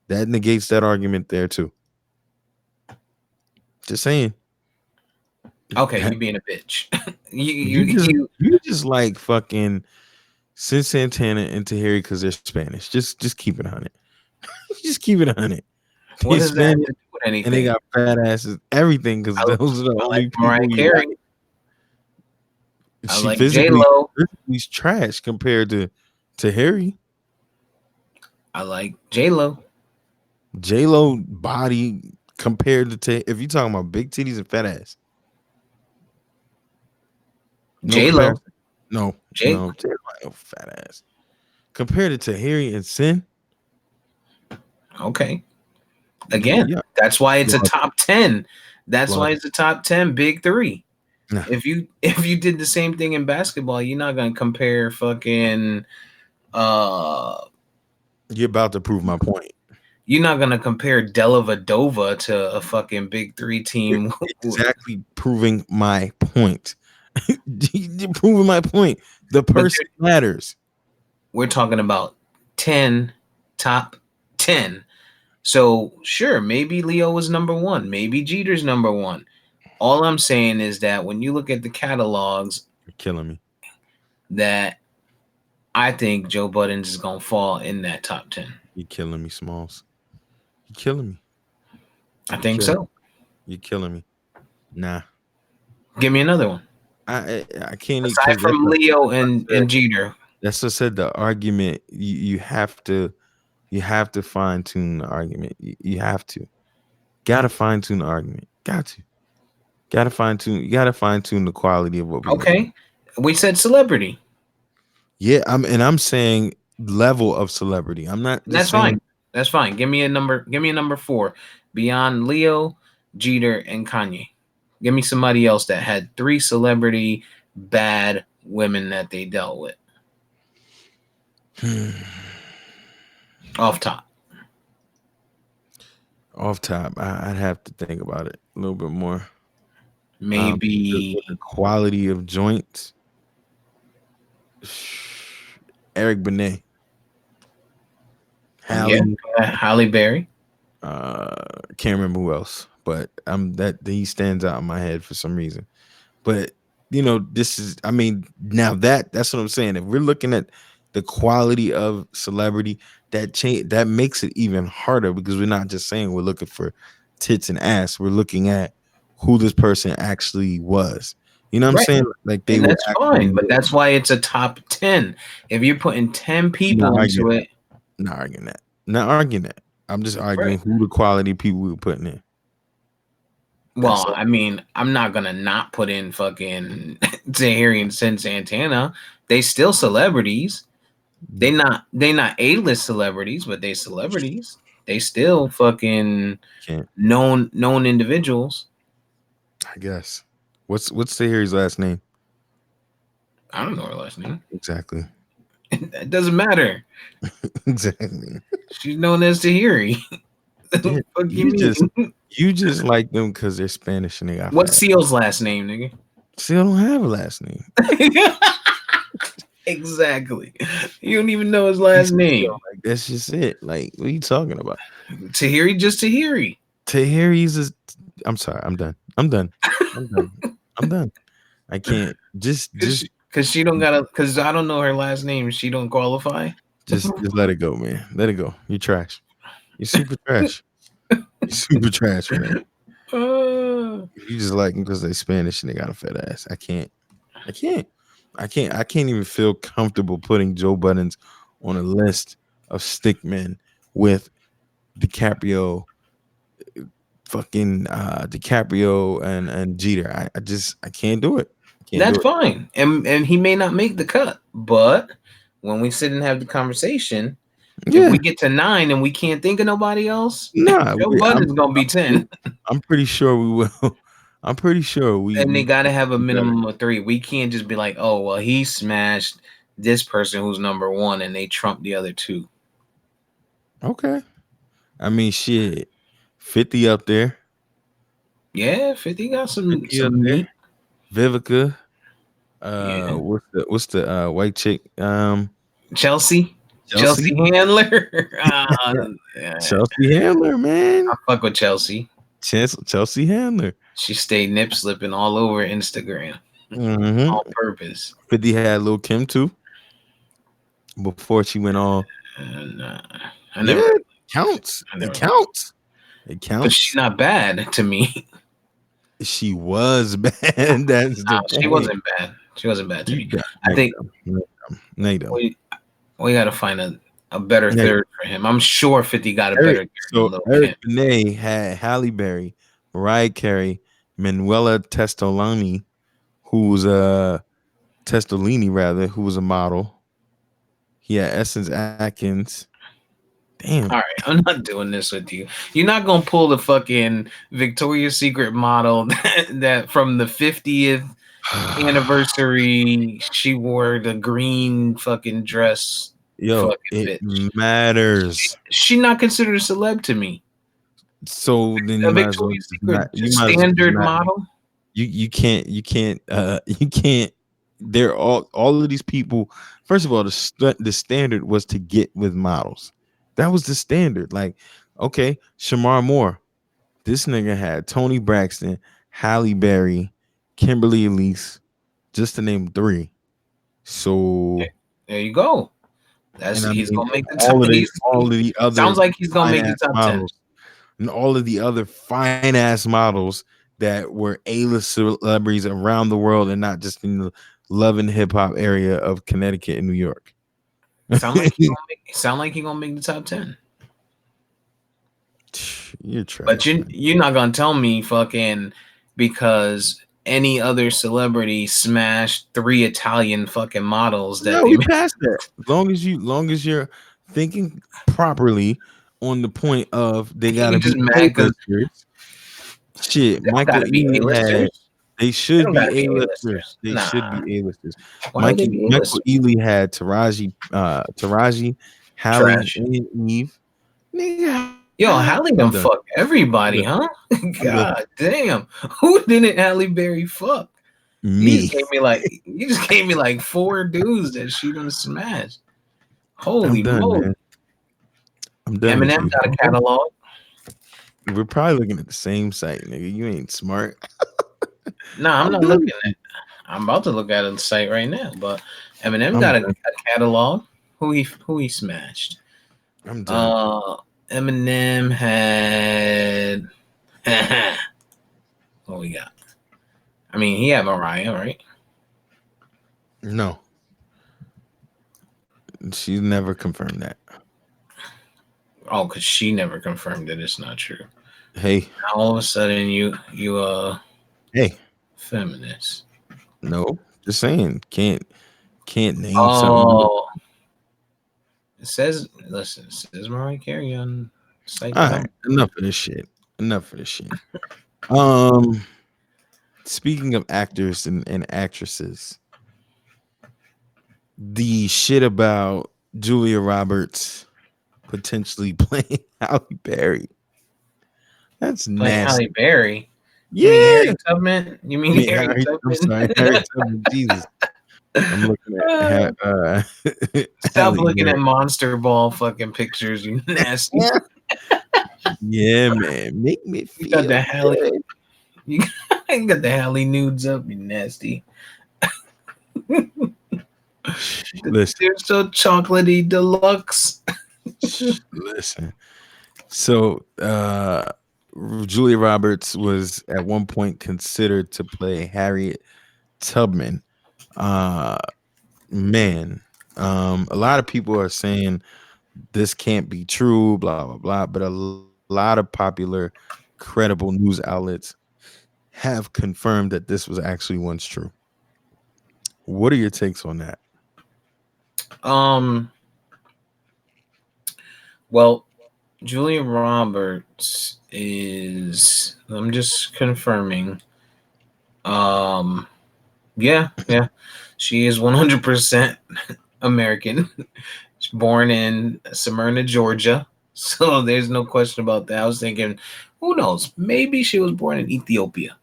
that negates that argument there too. Just saying. okay, you being a bitch. you You you just you. you just like fucking Sin Santana and Tahiri because they're Spanish. Just keep it 100. Just keep it 100. What They're does that have Spanish to do with and they anything? got fat asses, everything, because I, those are the I like only Mariah people you Carey. like. I She like J Lo. physically's trash compared to Harry. I like J Lo. J Lo body compared if you're talking about big titties and fat ass, no J Lo. comparison. No, J. no, J Lo ain't no fat ass compared to Harry and Sin. Okay. Yeah, Again, yeah, that's why it's a logic, top 10. That's why logic. it's a top 10 big three. Nah, If you did the same thing in basketball, you're not gonna compare fucking uh you're about to prove my point. you're not gonna compare Delavadova to a fucking big three You're team. exactly proving my point. You're proving my point. The But person matters. we're talking about 10, top 10. So sure, maybe Leo was number one, maybe Jeter's number one. All I'm saying is that when you look at the catalogs, You're killing me. that I think Joe Buttons is gonna fall in that top 10. You're killing me, Smalls. You're killing me. I You're think killing. so. You're killing me. Nah, Give me another one. I can't Aside because from Leo and Jeter. that's what I said. The argument you have to fine tune the argument. You have to gotta fine tune the argument. Gotta fine tune. You gotta fine tune the quality of what we're looking at. Okay. We said celebrity. Yeah, I'm saying level of celebrity. I'm not just That's saying fine. That's fine. Give me a number four. Beyond Leo, Jeter, and Kanye. Give me somebody else that had three celebrity bad women that they dealt with. Off top. Off top, I'd have to think about it a little bit more. Maybe. With the quality of joints, Eric Benet, Yeah, Halle, Halle Berry. can't remember who else, but that he stands out in my head for some reason. But this is, I mean, now that's what I'm saying. If we're looking at the quality of celebrity, that makes it even harder because we're not just saying we're looking for tits and ass. We're looking at who this person actually was. You know what I'm Right. saying? Like they And were that's actually. fine, but that's why it's a top 10. If you're putting 10 Not people arguing into that. it, Not arguing that. Not arguing that. I'm just right. arguing who the quality people we were putting in. That's Well, all. I mean, I'm not gonna not put in fucking Tahiri and Sin Santana. They still celebrities. They not A-list celebrities, but they celebrities. They still fucking Can't. known individuals. I guess. What's Tahiri's last name? I don't know her last name. Exactly. It doesn't matter. Exactly. She's known as Tahiri. Yeah, Fuck you you just mean? you just like them because they're Spanish and they got What's fat. Seal's last name, nigga? Still don't have a last name. Exactly. You don't even know his He's last still name. like that's just it. Like what are you talking about? Tahiri, just Tahiri. Tahiri's is. I'm sorry. I'm done. I'm done. I'm done. I'm done. I can't. Cause she don't gotta. Cause I don't know her last name. She don't qualify. Just let it go, man. Let it go. You're trash. You're super trash. You're super trash for that. You just like them because they Spanish and they got a fat ass. I can't. I can't. I can't even feel comfortable putting Joe Buttons on a list of stickmen with DiCaprio, fucking DiCaprio and Jeter. I can't do it. I can't do That's it. fine, and he may not make the cut, but when we sit and have the conversation, if Yeah. we get to 9 and we can't think of nobody else, Nah. Joe Budden's gonna be 10, I'm pretty sure we will. I'm pretty sure and they gotta have a we better. minimum of 3. We can't just be like, oh well, he smashed this person who's number 1, and they trump the other 2. Okay. I mean, shit. 50 up there. Yeah, 50 got some 50 up there. meat. Vivica. Yeah, What's the white chick? Chelsea Chelsea. Handler. Yeah, Chelsea Handler, man. I fuck with Chelsea. Chelsea Handler. She stayed nip slipping all over Instagram Mm-hmm. on purpose. 50 had Lil Kim too before she went all. And I Yeah, never, counts. I It never, counts. It but she's counts. not bad to me. She was bad. That's the She point. wasn't bad. She wasn't bad to You me. dumb. I No, you think dumb. No, you dumb. No, you dumb. we got to find a better No, you third for him. I'm sure 50 got a better third than Lil Eric Kim. Benet had Halle Berry, Mariah Carey, Manuela Testolini, who's Testolini rather, who was a model. He had Essence Atkins. Damn. All right, I'm not doing this with you. You're not gonna pull the fucking Victoria's Secret model that from the 50th anniversary she wore the green fucking dress. Yo, Fucking it bitch. matters. She not considered a celeb to me. So then A you might as well Victoria's just Secret not. You might as well just standard not. model. You can't. They're all of these people. First of all, the standard was to get with models. That was the standard. Like, okay, Shamar Moore. This nigga had Tony Braxton, Halle Berry, Kimberly Elise, just to name 3. So, There you go. and I He's mean, gonna make the top. all of the He all of the other sounds like he's gonna fine make the ass top 10. models, and all of the other fine ass models that were A-list celebrities around the world, and not just in the love and hip hop area of Connecticut and New York. Sound like he gonna make the top 10. You're But trash, man. you're not gonna tell me fucking because any other celebrity smashed 3 Italian fucking models that No, they we made. passed that. Long as you're thinking properly on the point of they You gotta be just mad because A-listers. Shit, they don't Michael gotta be Ealy had. A-listers. They They should don't be gotta be A-listers. A-listers. They Nah. should be A-listers. Why would they be Michael A-listers? Ealy had Taraji, Hallie, Trash. and Eve. Nigga, Yo, Halle I'm done done. fuck I'm everybody, done. huh? I'm done. God damn. Who didn't Halle Berry fuck? Me. You just gave me like 4 dudes that she done smashed. I'm Holy done, moly. man. I'm done with Eminem you. got a catalog. We're probably looking at the same site, nigga. You ain't smart. Nah, I'm I'm not done looking with you. at I'm about to look at the site right now, but Eminem I'm got done. a catalog. Who he smashed? I'm done. Uh Eminem had what we got? I mean, he had Mariah, right? No, she's never confirmed that. Oh, because she never confirmed that it's not true. Hey, Now all of a sudden you hey, feminist. no, just saying. Can't name something. Oh, it says listen, it says Mariah Carey on site All that I'm right, enough of this shit. Enough of this shit. Um, Speaking of actors and actresses, the shit about Julia Roberts potentially playing Halle Berry. That's playing Halle nasty. Berry. You mean Yeah. Harry Tubman? You I mean mean, Harry I'm Tubman? sorry, Harry Tubman. Jesus. I'm looking at Stop Halle looking at Berry. Monster Ball fucking pictures, you nasty. Yeah. Yeah, man. Make me You got feel the Halle good. you got the Halle nudes up, you nasty. Listen, They're so chocolatey deluxe. listen. So Julia Roberts was at one point considered to play Harriet Tubman. Uh Man, a lot of people are saying this can't be true, blah blah blah, but a lot of popular credible news outlets have confirmed that this was actually once true. What are your takes on that? Um well, Julia Roberts is I'm just confirming. Um yeah. She is 100% American. She's born in Smyrna, Georgia. So there's no question about that. I was thinking, who knows? Maybe she was born in Ethiopia.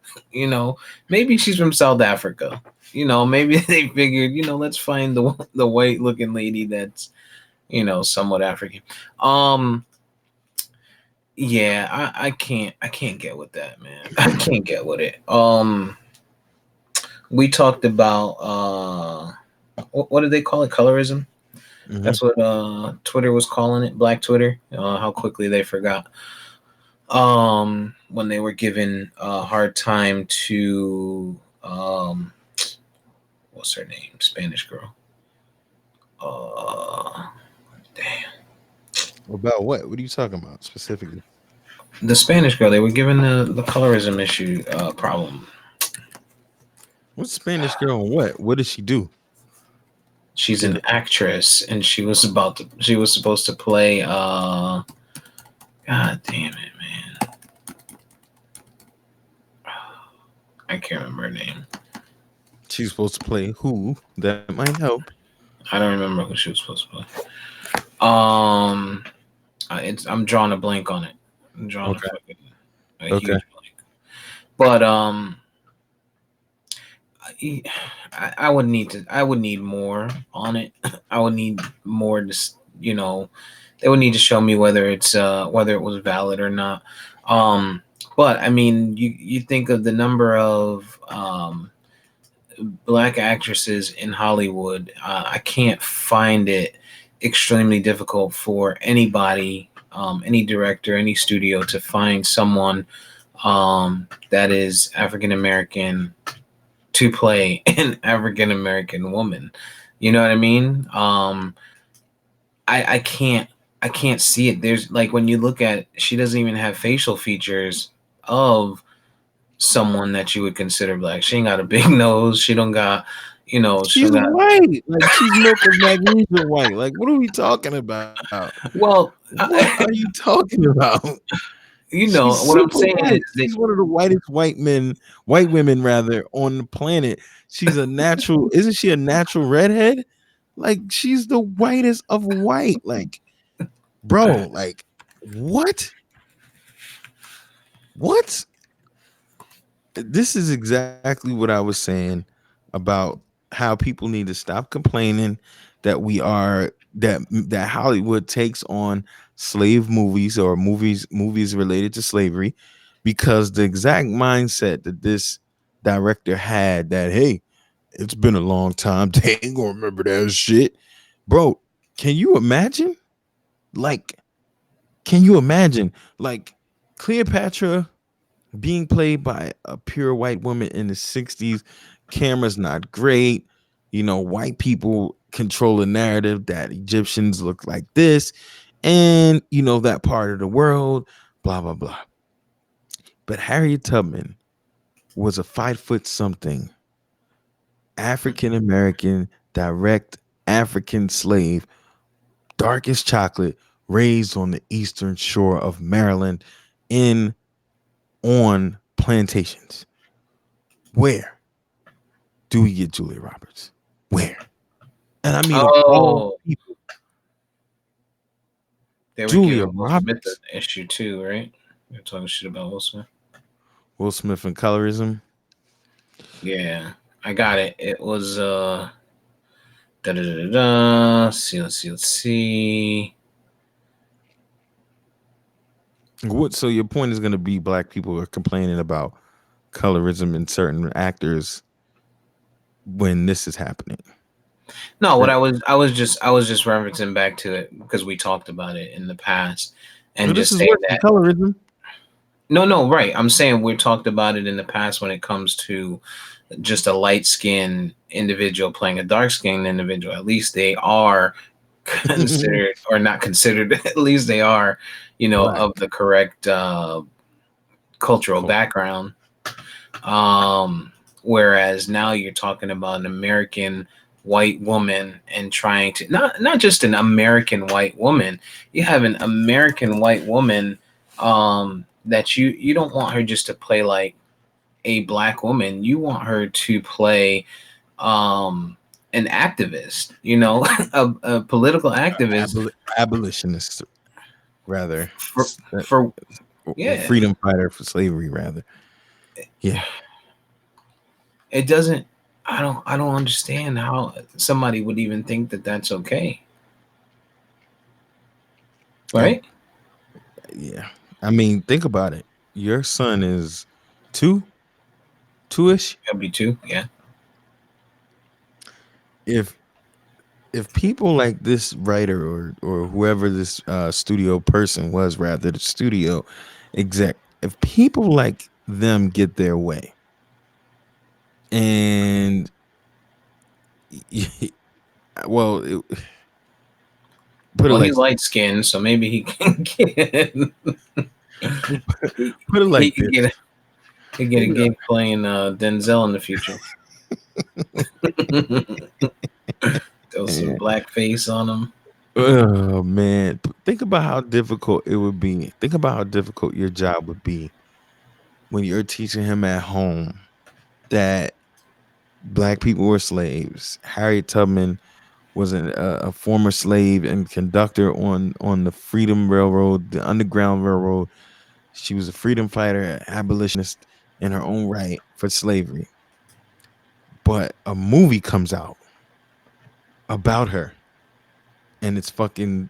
Maybe she's from South Africa. Maybe they figured, let's find the white looking lady that's, somewhat African. Um, yeah, I can't get with that, man. I can't get with it. We talked about what did they call it? Colorism. Mhm. That's what Twitter was calling it, Black Twitter. How quickly they forgot. When they were given a hard time to what's her name? Spanish girl. Damn. About what? What are you talking about specifically? The Spanish girl. They were given the colorism issue problem. What's Spanish girl and what? What did she do? She's Did an actress, and she was supposed to play. God damn it, man. I can't remember her name. she's supposed to play who? That might help. I don't remember who she was supposed to play. Um, I'm drawing a blank on it. I'm drawing Okay. a Okay. huge blank. But I would need more on it. I would need more. Just they would need to show me whether it was valid or not. But I mean, you think of the number of black actresses in Hollywood. I can't find it extremely difficult for anybody, any director, any studio to find someone that is African American to play an African American woman. You know what I mean? I can't see it. There's like when you look at, she doesn't even have facial features of someone that you would consider black. She ain't got a big nose. She don't got, she She's don't got. white. Like she's milk of magnesia white. Like what are we talking about? Well, What are you talking about? She's what I'm super saying is white. that She's one of the whitest white women rather on the planet. She's a natural, isn't she a natural redhead? Like she's the whitest of white. Like, bro, like what? What? This is exactly what I was saying about how people need to stop complaining that that Hollywood takes on slave movies or movies related to slavery, because the exact mindset that this director had, that hey, it's been a long time, they ain't gonna remember that shit. Bro, can you imagine? Like, can you imagine? Like, Cleopatra being played by a pure white woman in the 60s, camera's not great. White people control the narrative that Egyptians look like this, and that part of the world, blah, blah, blah. But Harriet Tubman was a 5 foot something African American, direct African slave, dark as chocolate, raised on the eastern shore of Maryland in on plantations. Where do we get Julia Roberts? Where? And I mean, of all Oh, people, they were Julia giving Will Smith the Roberts, issue too, right? They're talking shit about Will Smith. Will Smith and colorism. Yeah, I got it. It was da da da da da. Let's see. What? So your point is going to be black people are complaining about colorism in certain actors when this is happening. No, what That, I was just referencing back to it because we talked about it in the past, and well, this just is saying worse than that. colorism. No, right. I'm saying we talked about it in the past when it comes to just a light skinned individual playing a dark skinned individual. At least they are considered, or not considered, at least they are, Black of the correct cultural culture. background. Whereas now you're talking about an American white woman and trying to not just an American white woman, you have an American white woman that you don't want her just to play like a black woman. You want her to play um an activist, a political activist Abolitionist, rather. for for yeah. Freedom fighter for slavery, rather. Yeah. It doesn't I don't understand how somebody would even think that that's okay, Um, right? yeah. I mean, think about it. Your son is two, two-ish. That'd be two, yeah. If people like this writer, or whoever this studio person was, rather the studio exec, if people like them get their way, and well, put it Well, like he's light skinned, so maybe he can get he, put it he like could this. get a gig playing Denzel in the future. Throw some blackface on him. Oh man, think about how difficult it would be. Think about how difficult your job would be when you're teaching him at home that black people were slaves. Harriet Tubman was a former slave and conductor on the Freedom Railroad, the Underground Railroad. She was a freedom fighter, abolitionist in her own right for slavery. But a movie comes out about her, and it's fucking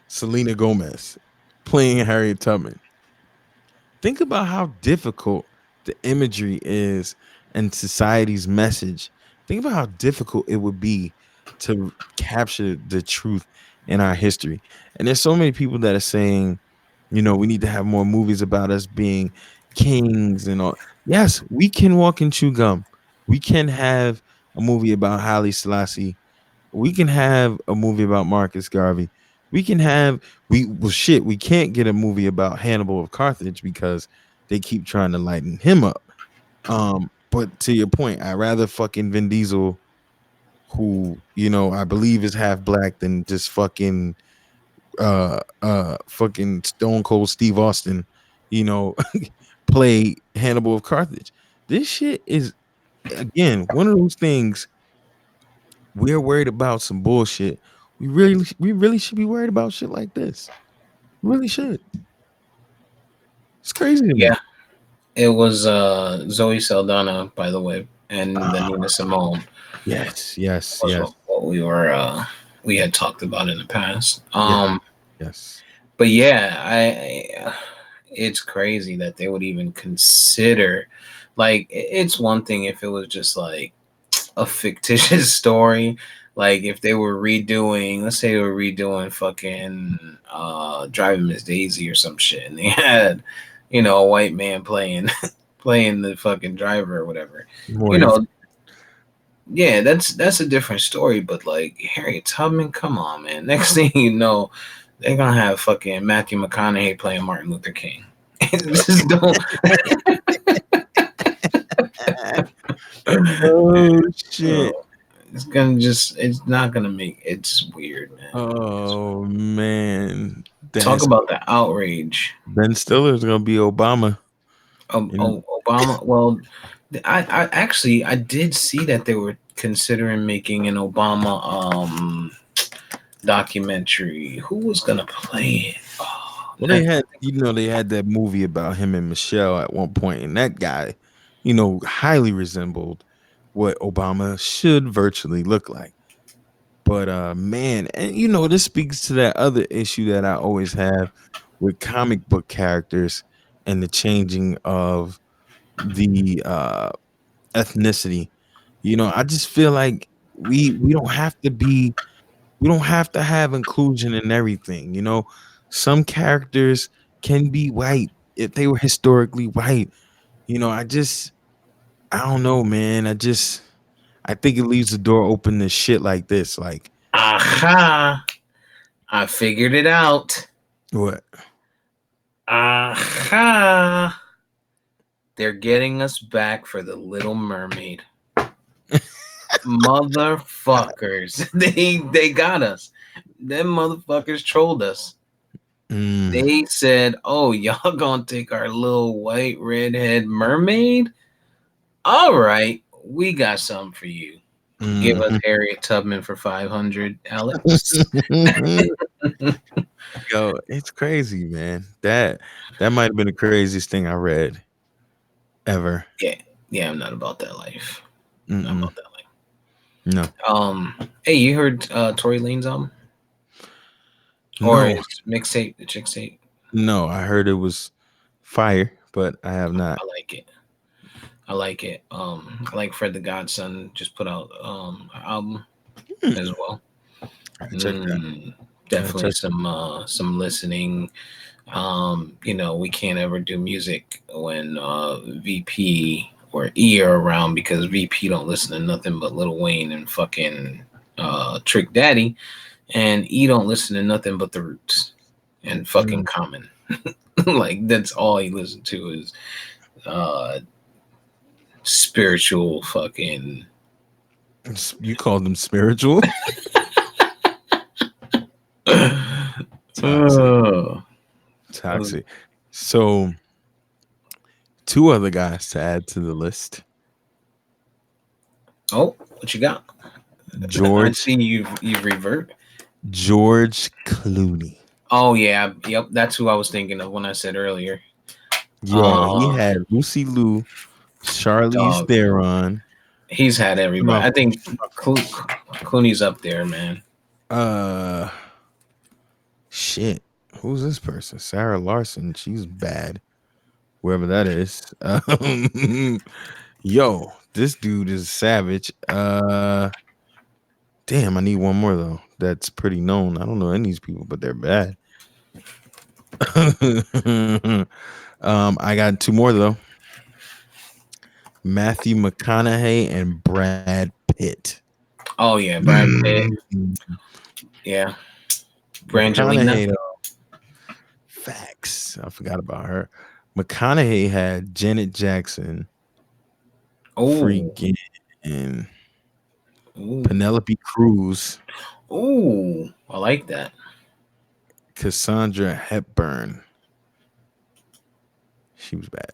Selena Gomez playing Harriet Tubman. Think about how difficult the imagery is and society's message. Think about how difficult it would be to capture the truth in our history. And there's so many people that are saying, we need to have more movies about us being kings and all. Yes, we can walk and chew gum. We can have a movie about Haile Selassie. We can have a movie about Marcus Garvey. We can have shit. We can't get a movie about Hannibal of Carthage because they keep trying to lighten him up. But to your point, I rather fucking Vin Diesel, who I believe is half black, than just fucking Stone Cold Steve Austin, you know, play Hannibal of Carthage. This shit is, again, one of those things. We're worried about some bullshit. We really should be worried about shit like this. We really should. It's crazy to Yeah, me. it was Zoe Saldana, by the way, and the Nina Ah, Simone yes, yes, was yes, what we had talked about in the past. yes, yes. But yeah, it's crazy that they would even consider, like, it's one thing if it was just like a fictitious story, like if they were redoing, let's say they were redoing fucking Driving Miss Daisy or some shit, and they had, a white man playing playing the fucking driver or whatever, you More know. Yeah, that's a different story. But like Harriet Tubman, come on, man. Next thing you know, they're gonna have fucking Matthew McConaughey playing Martin Luther King. Just don't. oh shit. Oh, it's not gonna make. It's weird, man. Oh man, Talk that's about the outrage. Ben Stiller's gonna be Obama. And Obama. Well, I actually I did see that they were considering making an Obama documentary. Who was gonna play it? Oh, well, they that, had, they had that movie about him and Michelle at one point, and that guy, highly resembled what Obama should virtually look like. But man, and this speaks to that other issue that I always have with comic book characters and the changing of the ethnicity. I just feel like we don't have to be we don't have to have inclusion in everything. Some characters can be white if they were historically white. I don't know, man. I think it leaves the door open to shit like this. Like aha! I figured it out. what? Aha! They're getting us back for the Little Mermaid. Motherfuckers. They got us. Them motherfuckers trolled us. Mm, They said, "Oh, y'all gonna take our little white redhead mermaid? All right, we got something for you. Give us mhm. Harriet Tubman for 500, Alex." Yo, it's crazy, man. That might have been the craziest thing I read ever. Yeah, yeah, I'm not about that life. Not Mm-mm. about that life. No, Hey, you heard Tory Lane's album or no, his mixtape, the chick tape? no. I heard it was fire, but I have not. I like it. I like it. I like Fred the Godson just put out an album as Hmm, well. I check that. Mm, I definitely check. some listening. We can't ever do music when VP or E are around because VP don't listen to nothing but Lil Wayne and fucking Trick Daddy, and E don't listen to nothing but the Roots and fucking Mm. Common. Like that's all he listens to is uh spiritual fucking You called them spiritual? Toxic, oh, toxic. So, two other guys to add to the list: oh, what you got? I George see you've revert. George Clooney. Oh yeah, yep, that's who I was thinking of when I said earlier. Yo, he Uh had Lucy Liu, Charlize dog. Theron. He's had What everybody. about I think Clooney's up there, man. uh shit? Who's this person? Sarah Larson. She's bad. Whoever that is. Yo, this dude is savage. Damn, I need one more though. That's pretty known. I don't know any of these people, but they're bad. I got two more though. Matthew McConaughey and Brad Pitt. Oh yeah, Brad Pitt. Mm. Yeah, Brangelina. McConaughey though, facts. I forgot about her. McConaughey had Janet Jackson, Oh, freaking and ooh, Penelope Cruz, ooh. I like that. Cassandra Hepburn. She was bad.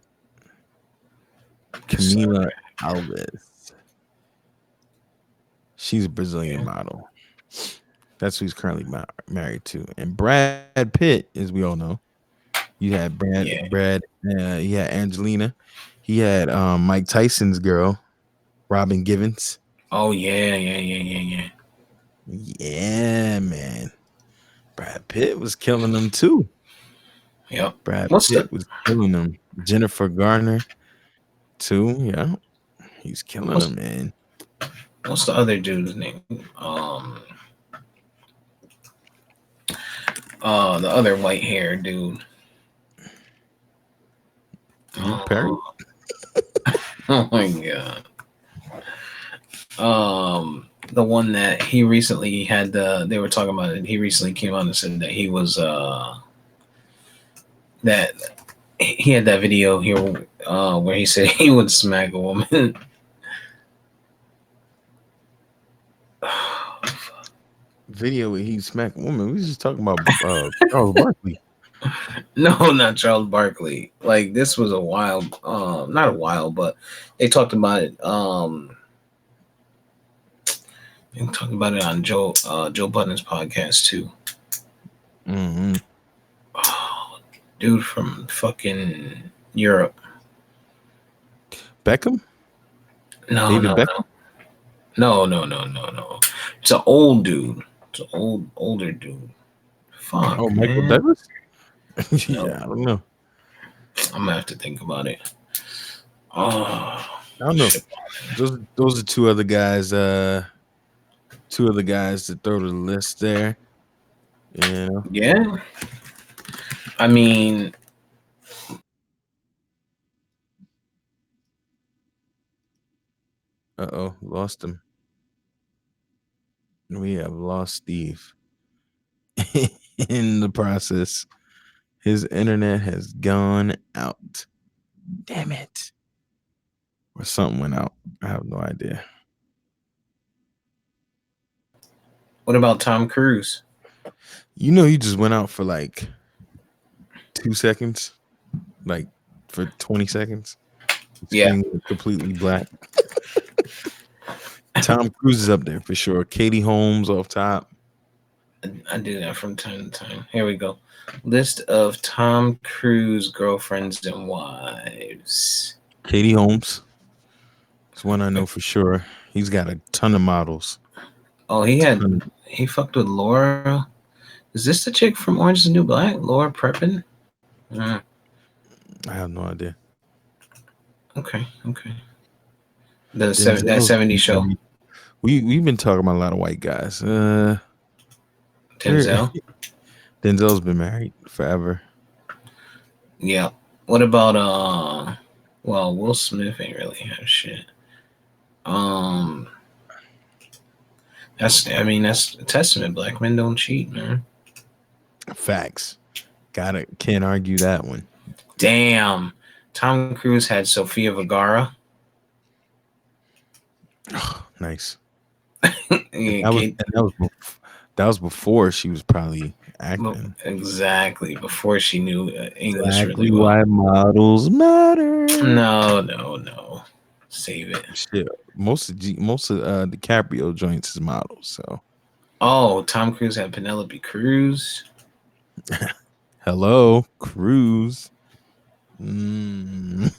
Camila Cassandra. Alves. She's a Brazilian Yeah. model. That's who he's currently married to. And Brad Pitt, as we all know, You had Brad, Yeah. Brad. He had Angelina. He had Mike Tyson's girl, Robin Givens. Oh yeah, yeah, yeah, yeah, yeah. Yeah, man. Brad Pitt was killing them too. Yep. Brad What's Pitt the was killing them. Jennifer Garner too. Yeah, he's killing what's them, man. what's the other dude's name? The other white hair dude. Luke Perry. Oh, oh my god. The one that he recently had they were talking about it. He recently came out and said that he was that he had that video here where he said he would smack a woman. Video where he smacked a woman. We was just talking about Charles Barkley. No, not Charles Barkley. Like this was a while, not a while, but they talked about it. They talked about it on Joe Budden's podcast too. Mm-hmm. Oh, dude from fucking Europe. Beckham. No, David no, Beckham. no. It's an old dude. It's an older dude. Oh, Fuck, Michael man. Douglas. No, Yeah, I don't know. I'm gonna have to think about it. Oh, I don't know. shit. Those are two other guys. Two other guys to throw to the list there. You know. Yeah. I mean, Lost him. We have lost Steve in the process. His internet has gone out. Damn it. Or something went out. I have no idea. what about Tom Cruise? You know, he just went out for like 2 seconds, like for 20 seconds. Yeah, Screen completely black. Tom Cruise is up there for sure. Katie Holmes off top. I do that from time to time. Here we go. List of Tom Cruise girlfriends and wives. Katie Holmes is one I know for sure. He's got a ton of models. Oh, he fucked with Laura. Is this the chick from Orange is the New Black? Laura Prepon? I have no idea. Okay. That Denzel's 70 show. we've been talking about a lot of white guys. Denzel. Denzel's been married forever. Yeah. What about well, Will Smith ain't really have shit. That's a testament. Black men don't cheat, man. Facts. Can't argue that one. Damn. Tom Cruise had Sofia Vergara. Nice. Yeah, That was before she was probably acting. exactly. Before she knew English Exactly really well. why models matter. No. Save it. Shit. Most of DiCaprio joints is models. So Oh, Tom Cruise had Penelope Cruz. hello, Cruz. Mm.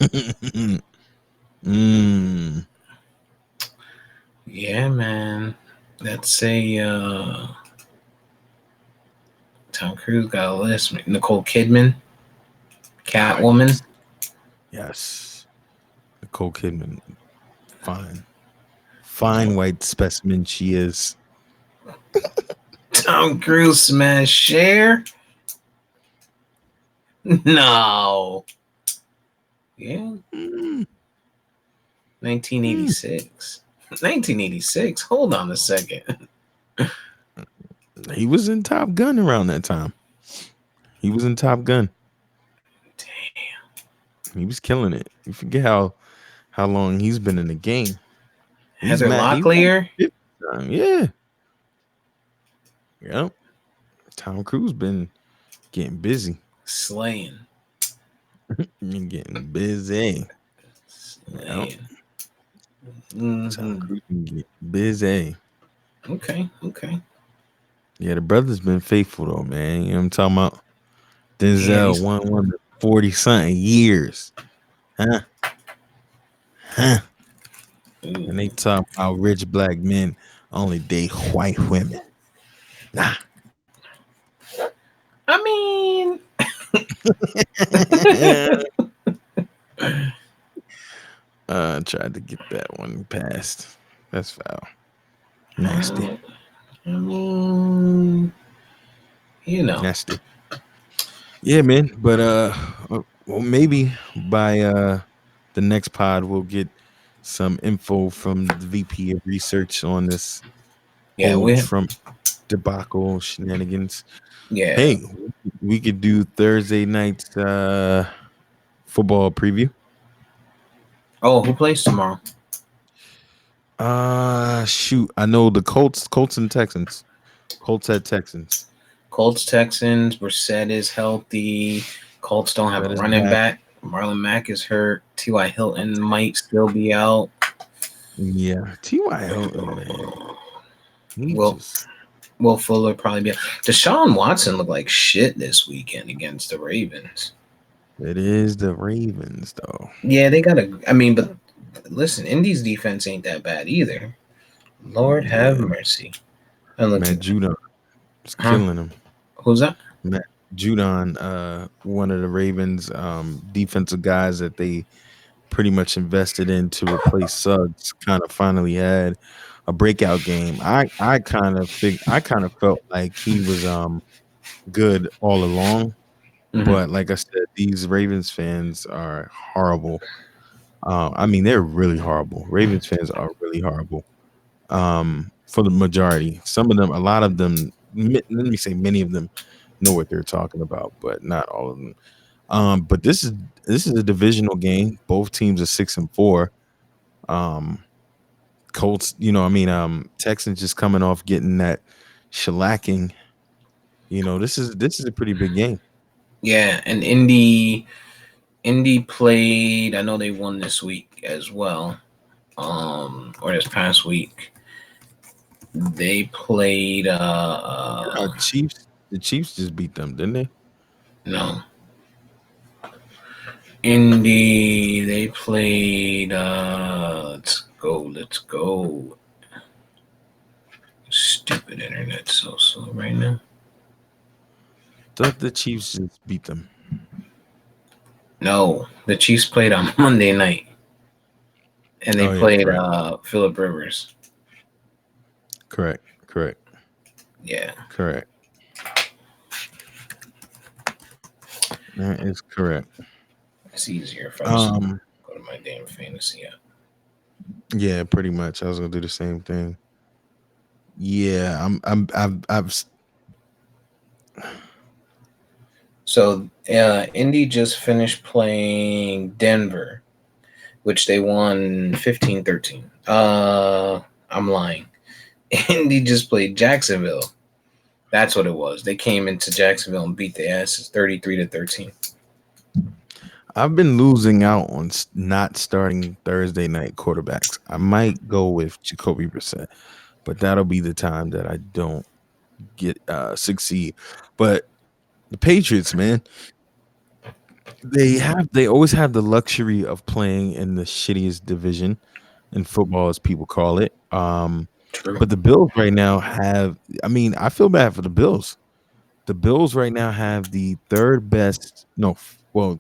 Yeah, man. That's a Tom Cruise got a list. Nicole Kidman, Catwoman. Yes. Nicole Kidman. Fine white specimen she is. Tom Cruise smash Cher. No. Yeah. 1986. 1986. Hold on a second. He was in Top Gun around that time. He was in Top Gun. Damn. He was killing it. You forget how long he's been in the game. Heather Locklear. Yeah. Yep. Tom Cruise been getting busy. Slaying. Getting busy. Slaying. Yep. Mm-hmm. Tom Cruise been getting busy. Okay. Yeah, the brother's been faithful though, man. You know what I'm talking about? Yeah, Denzel these. won one 40 something years. Huh? Huh? And they Ooh. talk about rich black men only date white women. Nah. I mean, Tried to get that one passed. That's foul. Nasty. I mean, you know, Nasty. Yeah, man. But well, maybe by the next pod we'll get some info from the VP of research on this yeah, whole we, Trump debacle shenanigans. yeah. Hey, we could do Thursday night's football preview. Oh, who plays tomorrow? Shoot, I know the Colts and Texans. Colts at Texans. Colts, Texans. Brissett is healthy. Colts don't have That a is running back. back. Marlon Mack is hurt. T.Y. Hilton might still be out. Yeah, T.Y. Hilton, man, he Will just Will Fuller probably be out. Deshaun Watson looked like shit this weekend against the Ravens. it is the Ravens though. Yeah, they got to. I mean, but listen, Indy's defense ain't that bad either. Lord have Yeah, mercy. I'm Matt looking. Judon is Huh? killing him. Who's that? Matt Judon, one of the Ravens defensive guys that they pretty much invested in to replace Suggs, kind of finally had a breakout game. I kind of felt like he was good all along, Mm-hmm. but like I said, these Ravens fans are horrible. I mean, they're really horrible. Ravens fans are really horrible. For the majority, some of them, a lot of them. Let me say, many of them know what they're talking about, but not all of them. But this is a divisional game. Both teams are 6-4. Um, Colts, Texans just coming off getting that shellacking. This is a pretty big game. Yeah, and Indy played. I know they won this week as well. Or this past week. They played Chiefs, the Chiefs just beat them, didn't they? no. Indy, they played let's go. Stupid internet so slow right now. Thought the Chiefs just beat them. No, the Chiefs played on Monday night and they Oh yeah, played correct, Philip Rivers. correct, correct, Yeah, correct. That is correct. it's easier if I just Um, go to my damn fantasy app. yeah, pretty much. I was gonna do the same thing. Yeah, I've So Indy just finished playing Denver, which they won 15-13. I'm lying. Indy just played Jacksonville. That's what it was. They came into Jacksonville and beat the asses 33-13. I've been losing out on not starting Thursday night quarterbacks. I might go with Jacoby Brissett, but that'll be the time that I don't get succeed. But the Patriots, man, they always have the luxury of playing in the shittiest division in football, as people call it. True. But the Bills right now have. I mean, I feel bad for the Bills. The Bills right now have the third best. No, well,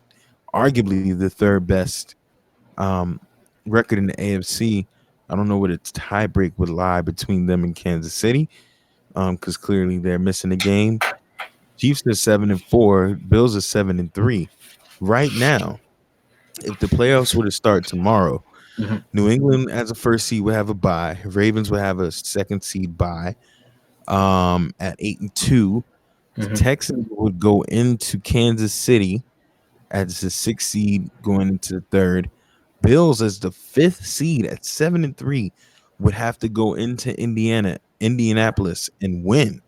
arguably the third best um, record in the AFC. I don't know what its tiebreak would lie between them and Kansas City, because clearly they're missing a game. Chiefs are 7-4. Bills are 7-3. Right now, if the playoffs were to start tomorrow, Mm-hmm. New England as a first seed would have a bye. Ravens would have a second seed bye. At 8-2, the Mm-hmm. Texans would go into Kansas City as the sixth seed going into the third. Bills as the fifth seed at 7-3 would have to go into Indianapolis and win.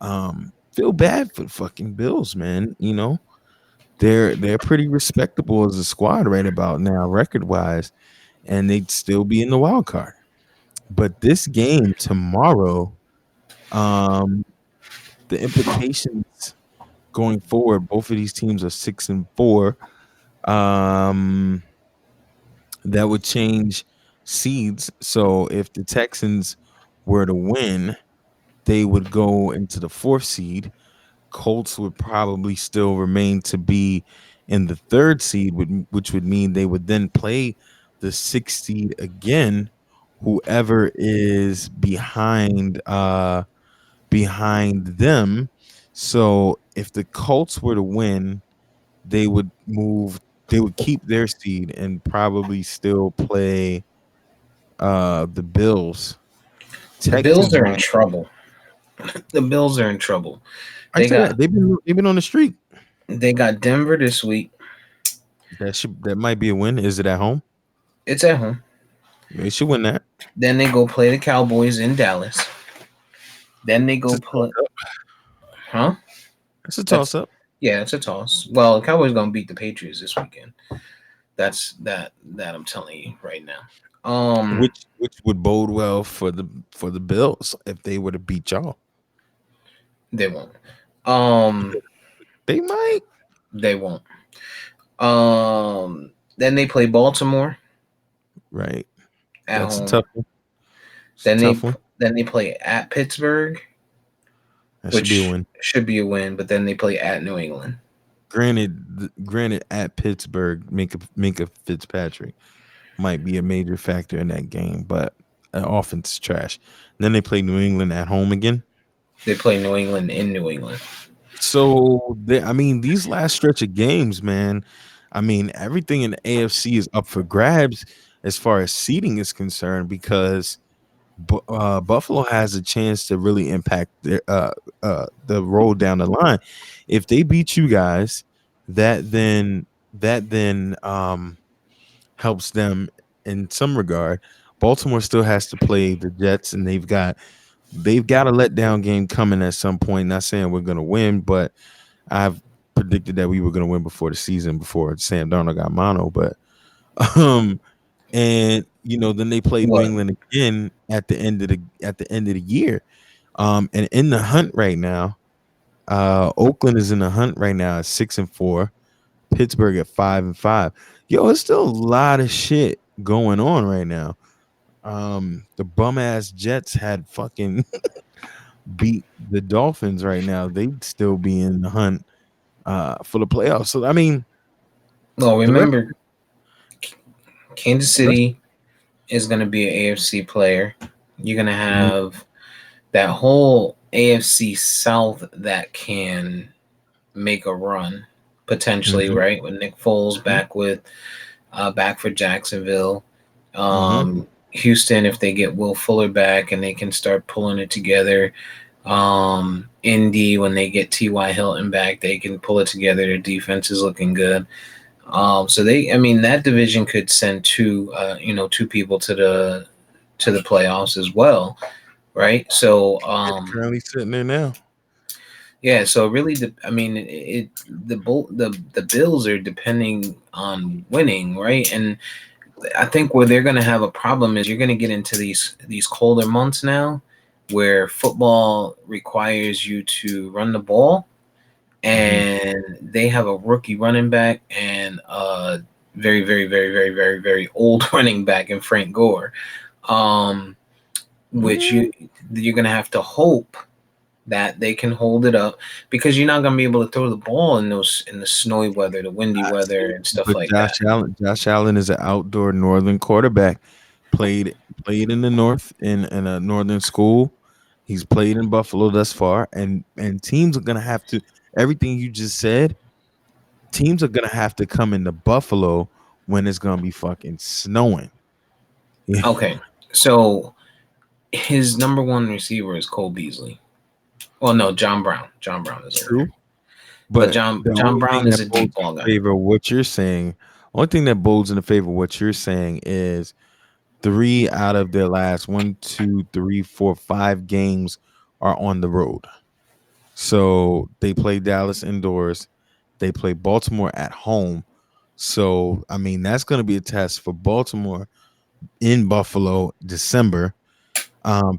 Feel bad for the fucking Bills, man. They're pretty respectable as a squad right about now, record wise, and they'd still be in the wild card. But this game tomorrow, um, the implications going forward, both of these teams are 6-4. Um, that would change seeds. So if the Texans were to win, they would go into the fourth seed. Colts would probably still remain to be in the third seed, which would mean they would then play the sixth seed again. Whoever is behind them. So if the Colts were to win, they would move. They would keep their seed and probably still play the Bills. The Bills Texans are in might. trouble. The Bills are in trouble. I They say got that they've been on the streak. they got Denver this week. That might be a win. Is it at home? It's at home. They should win that. Then they go play the Cowboys in Dallas. Then they It's go a play, toss up. huh? It's a That's toss up. yeah, it's a toss. Well, the Cowboys gonna beat the Patriots this weekend. That I'm telling you right now. Which would bode well for the Bills if they were to beat y'all. They won't. Um, They might. they won't. Then they play Baltimore Right. at That's a home. tough one. It's a Then they tough one. then they play at Pittsburgh, That should be a which win. should be a win. But then they play at New England. Granted, at Pittsburgh, Minka Fitzpatrick might be a major factor in that game, but an offense is trash. And then they play New England at home again. They play New England in New England. So I mean, these last stretch of games, man. I mean, everything in the AFC is up for grabs as far as seeding is concerned because Buffalo has a chance to really impact the road down the line. If they beat you guys, that then helps them in some regard. Baltimore still has to play the Jets, and they've got a letdown game coming at some point. Not saying we're gonna win, but I've predicted that we were gonna win before the season, before Sam Darnold got mono. But um, and then they play New What? England again at the end of the year. And in the hunt right now, Oakland is in the hunt right now at 6-4, Pittsburgh at 5-5. Yo, it's still a lot of shit going on right now. The bum ass Jets had fucking beat the Dolphins right now. They'd still be in the hunt for the playoffs. So I mean, Well, the rest remember, Kansas the rest City is going to be an AFC player. You're going to Mhm, have that whole AFC South that can make a run potentially, mhm, right? With Nick Foles mhm, back for Jacksonville. mhm. Houston, if they get Will Fuller back and they can start pulling it together. Indy, when they get T.Y. Hilton back, they can pull it together. Their defense is looking good. So I mean, that division could send two people to the playoffs as well, right? So, They're currently sitting there now. yeah. So really, I mean, the Bills are depending on winning, right? And I think where they're going to have a problem is you're going to get into these colder months now, where football requires you to run the ball, Mhm. and they have a rookie running back and a very, very, very, very, very, very old running back in Frank Gore, um, which Mm, you're gonna have to hope that they can hold it up because you're not gonna be able to throw the ball in the snowy weather, the windy I weather, see. and stuff But like that. Josh Allen is an outdoor northern quarterback. Played played in the north in a northern school. He's played in Buffalo thus far, and teams are gonna have to everything you just said. Teams are gonna have to come into Buffalo when it's gonna be fucking snowing. Yeah, Okay, so his number one receiver is Cole Beasley. Well, no, John Brown. John Brown is over true. there, but But John the John only Brown thing is that a bodes deep in ball guy. favor of what you're saying, only thing that bodes in the favor of what you're saying is three out of their last 1, 2, 3, 4, 5 games are on the road. So they play Dallas indoors. They play Baltimore at home. So I mean that's going to be a test for Baltimore in Buffalo December.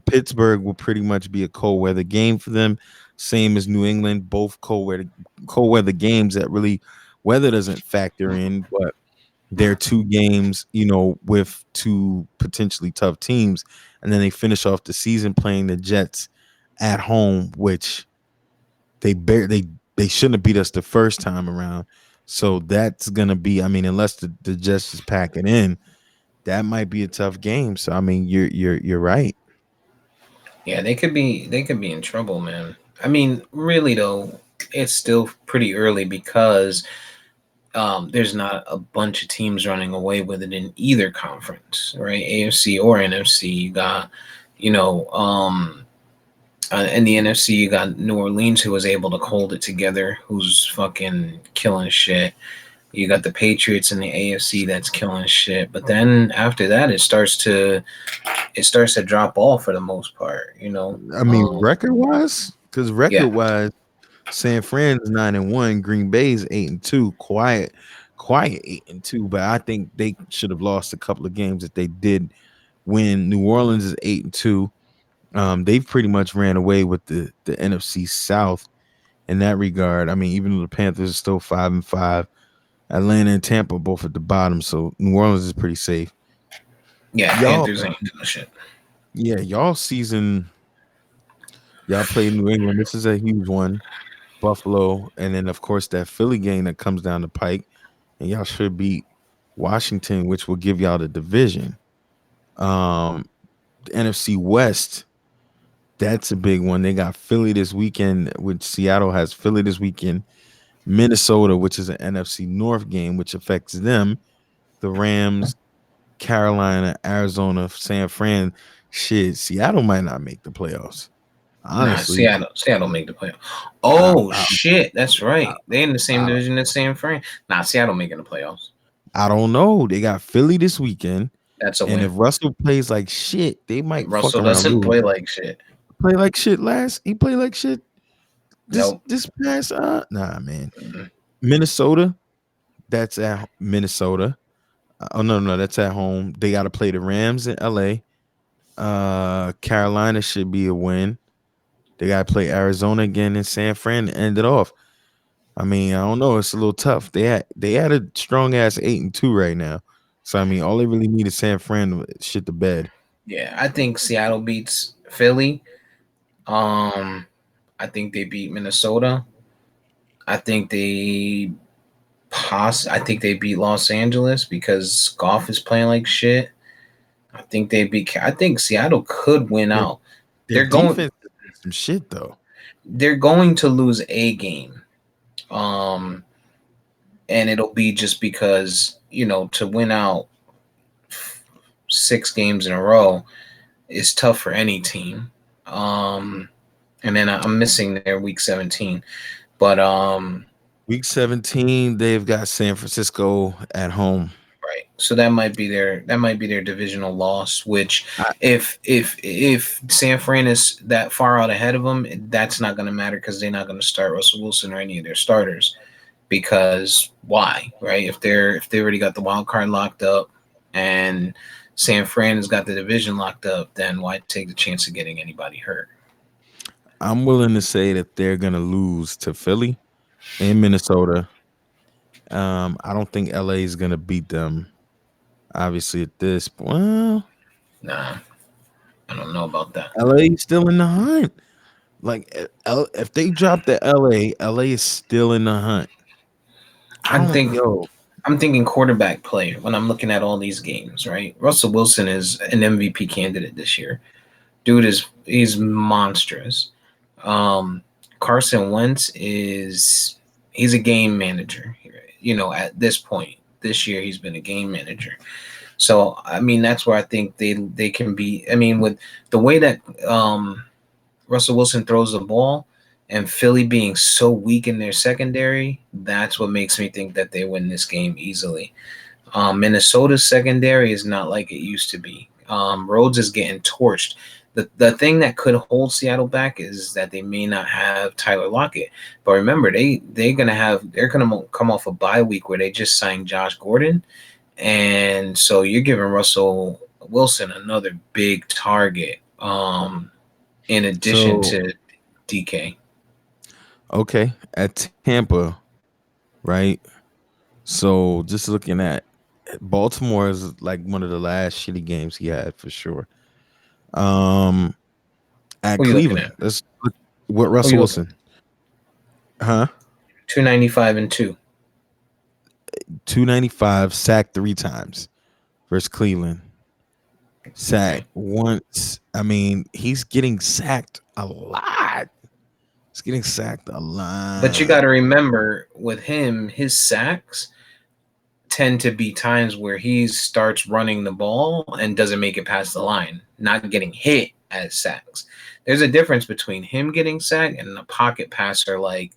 Pittsburgh will pretty much be a cold weather game for them. same as New England, both cold weather games that really weather doesn't factor in, but they're two games, with two potentially tough teams, and then they finish off the season playing the Jets at home, which they shouldn't have beat us the first time around. So that's gonna be, I mean, unless the Jets just pack it in, that might be a tough game. So I mean, you're right. Yeah, they could be in trouble, man. I mean, really though, it's still pretty early because there's not a bunch of teams running away with it in either conference, right? AFC or NFC. You got, you know, in the NFC, you got New Orleans, who was able to hold it together, who's fucking killing shit. You got the Patriots in the AFC that's killing shit. But then after that, it starts to drop off for the most part. I mean, record wise, because record Yeah, wise, San Fran's 9-1, Green Bay's 8-2, quiet 8-2. But I think they should have lost a couple of games if they did win. New Orleans is 8-2. They've pretty much ran away with the NFC South in that regard. I mean, even though the Panthers are still 5-5, Atlanta and Tampa both at the bottom, so New Orleans is pretty safe. yeah. Y'all, Panthers ain't doing shit. yeah, y'all season, y'all play New England. This is a huge one. Buffalo, and then of course that Philly game that comes down the pike, and y'all should beat Washington, which will give y'all the division. The NFC West, that's a big one. They got Philly this weekend, which Seattle has Philly this weekend. Minnesota, which is an NFC North game, which affects them. The Rams, Carolina, Arizona, San Fran. Shit, Seattle might not make the playoffs. Nah, Honestly, Seattle make the playoff. I, Oh I, shit, that's I, right. They in the same I, division as San Fran. Nah, Seattle making the playoffs. I don't know. They got Philly this weekend, That's a and if win. Russell plays like shit, they might fuck Russell around doesn't lose. play like shit. Play like shit last. He played like shit this Nope. this past. Nah, man. Mm-mm. Minnesota. That's at Minnesota. Oh no, that's at home. They got to play the Rams in LA. Carolina should be a win. They got to play Arizona again in San Fran to end it off. I mean, I don't know. It's a little tough. They had a strong ass 8-2 right now. So I mean, all they really need is San Fran to shit the bed. Yeah, I think Seattle beats Philly. Um, I think they beat Minnesota. I think I think they beat Los Angeles because Goff is playing like shit. I think Seattle could win Their, out. their They're going defense is some shit though. they're going to lose a game. Um, and it'll be just because, to win out 6 games in a row is tough for any team. Um, and then I'm missing their week 17. But Week 17, they've got San Francisco at home. right. So that might be their divisional loss, which if San Fran is that far out ahead of them, that's not going to matter because they're not going to start Russell Wilson or any of their starters. Because why, right? If they already got the wild card locked up and San Fran has got the division locked up, then why take the chance of getting anybody hurt? I'm willing to say that they're gonna lose to Philly and Minnesota. I don't think LA is gonna beat them. Obviously, at this point, well, Nah, I don't know about that. LA is still in the hunt. Like, if they drop the LA is still in the hunt. I I'm don't, think yo, I'm thinking quarterback play when I'm looking at all these games, right? Russell Wilson is an MVP candidate this year. Dude he's monstrous. Um, Carson Wentz he's a game manager. At this point this year he's been a game manager. So I mean that's where I think they can be. I mean with the way that Russell Wilson throws the ball and Philly being so weak in their secondary, that's what makes me think that they win this game easily. Minnesota's secondary is not like it used to be. Rhodes is getting torched. The thing that could hold Seattle back is that they may not have Tyler Lockett. But remember, they're gonna come off a bye week where they just signed Josh Gordon, and so you're giving Russell Wilson another big target. In addition so to DK. Okay, at Tampa, right? So just looking at Baltimore is like one of the last shitty games he had for sure. Um, at Who you looking at? Cleveland, let's look what Who Russell you looking? Wilson, huh? 295-2. 295 sacked 3 times versus Cleveland. Okay. Sacked once. I mean, he's getting sacked a lot. He's getting sacked a But you got lot. to remember with him, his sacks tend to be times where he starts running the ball and doesn't make it past the line, not getting hit as sacks. There's a difference between him getting sacked and a pocket passer like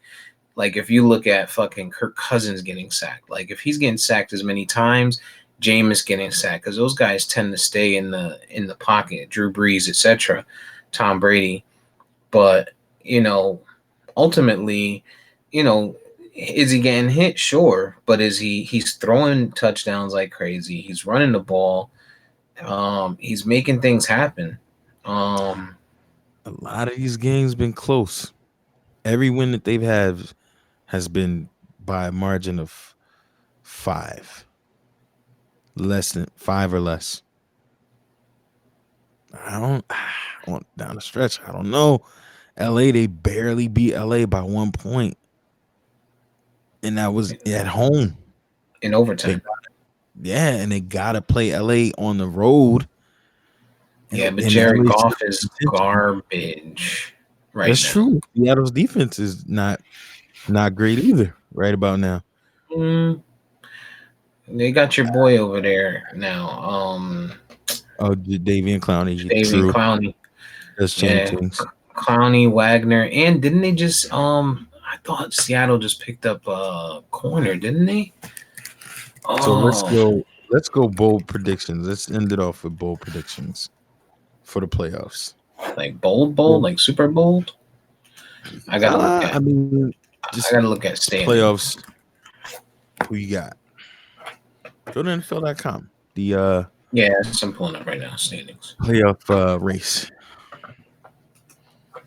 if you look at fucking Kirk Cousins getting sacked. Like if he's getting sacked as many times, Jameis getting sacked because those guys tend to stay in the pocket, Drew Brees, etc., Tom Brady. But you know, ultimately, you know, is he getting hit? Sure, but is he's throwing touchdowns like crazy. He's running the ball. He's making things happen. Um, A lot of these games been close. Every win that they've had has been by a margin of five, less than five or less. I don't on down the stretch. I don't know. LA, they barely beat LA by 1 point, and that was at home. in They overtime. Yeah, and they gotta play LA on the road, Yeah, but and Jared LA still Goff is contention. garbage right That's now. true. Seattle's defense is not great either right about now. Mm, they got your boy over there now. Oh, Davian Clowney, David true, Clowney. does change Yeah, things. Clowney, Wagner, and didn't they just I thought Seattle just picked up a corner, didn't they? So let's Oh, go. Let's go bold predictions. Let's end it off with bold predictions for the playoffs. like bold, Well, like super bold. I gotta look I at. mean, I just gotta look at the standings. playoffs. Who you got? Go to NFL.com. The Yeah, I'm pulling up right now. Standings. playoff race.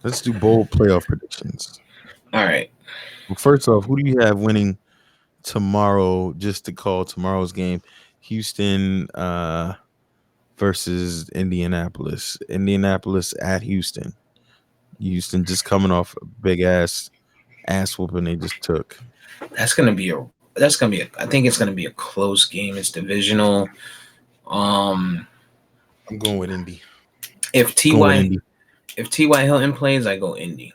Let's do bold playoff predictions. All right. Well, first off, who do you have winning tomorrow? Just to call tomorrow's game, Houston versus Indianapolis. Indianapolis at Houston. Houston just coming off a big ass whooping they just took. That's gonna be a. That's gonna be a. I think it's gonna be a close game. It's divisional. Um, I'm going with Indy. if Going with Ty Indy. if Ty Hilton plays, I go Indy.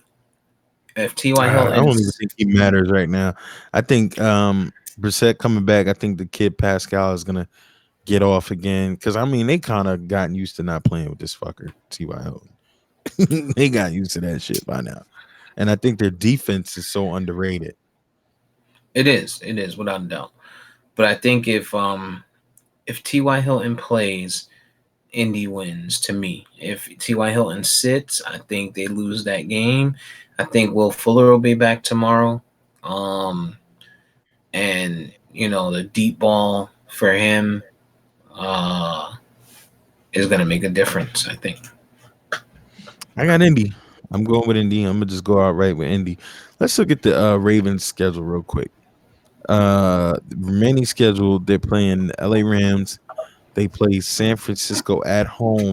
If Ty I don't even Hilton's think he matters right now. I think Brissett coming back. I think the kid Pascal is gonna get off again because I mean they kind of gotten used to not playing with this fucker T.Y. Hilton. They got used to that shit by now, and I think their defense is so underrated. it is without a doubt. But I think if T.Y. Hilton plays, Indy wins to me. If T.Y. Hilton sits, I think they lose that game. I think Will Fuller will be back tomorrow. Um, and the deep ball for him uh, is going to make a difference, I think. I got Indy. I'm going with Indy. I'm gonna just go out right with Indy. Let's look at the Ravens schedule real quick. The remaining schedule, they're playing LA Rams. They play San Francisco at home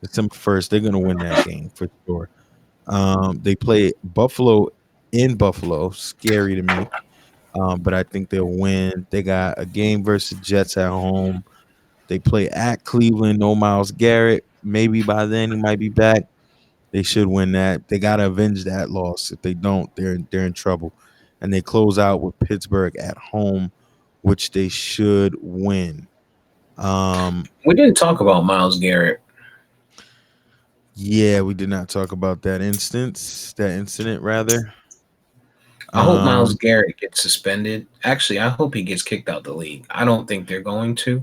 December 1st. They're gonna win that game for sure. They play Buffalo in Buffalo. Scary to me. But I think they'll win. They got a game versus Jets at home. They play at Cleveland. No Miles Garrett. Maybe by then he might be back. They should win that. They gotta avenge that loss. If they don't, they're in trouble. And they close out with Pittsburgh at home, which they should win. Um, We didn't talk about Miles Garrett. yeah, we did not talk about that incident rather. I hope Miles Um, Garrett gets suspended. Actually, I hope he gets kicked out the league. I don't think they're going to.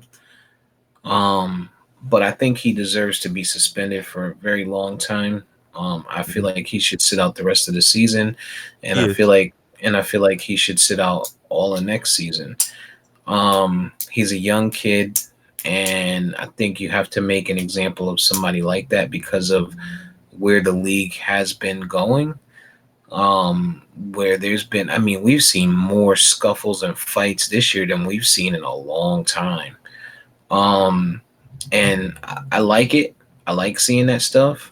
Um, but I think he deserves to be suspended for a very long time. I feel like he should sit out the rest of the season, and he is. I feel like he should sit out all of next season. He's a young kid, and I think you have to make an example of somebody like that because of where the league has been going. where there's been, I mean, we've seen more scuffles and fights this year than we've seen in a long time. Um, and I like it. I like seeing that stuff,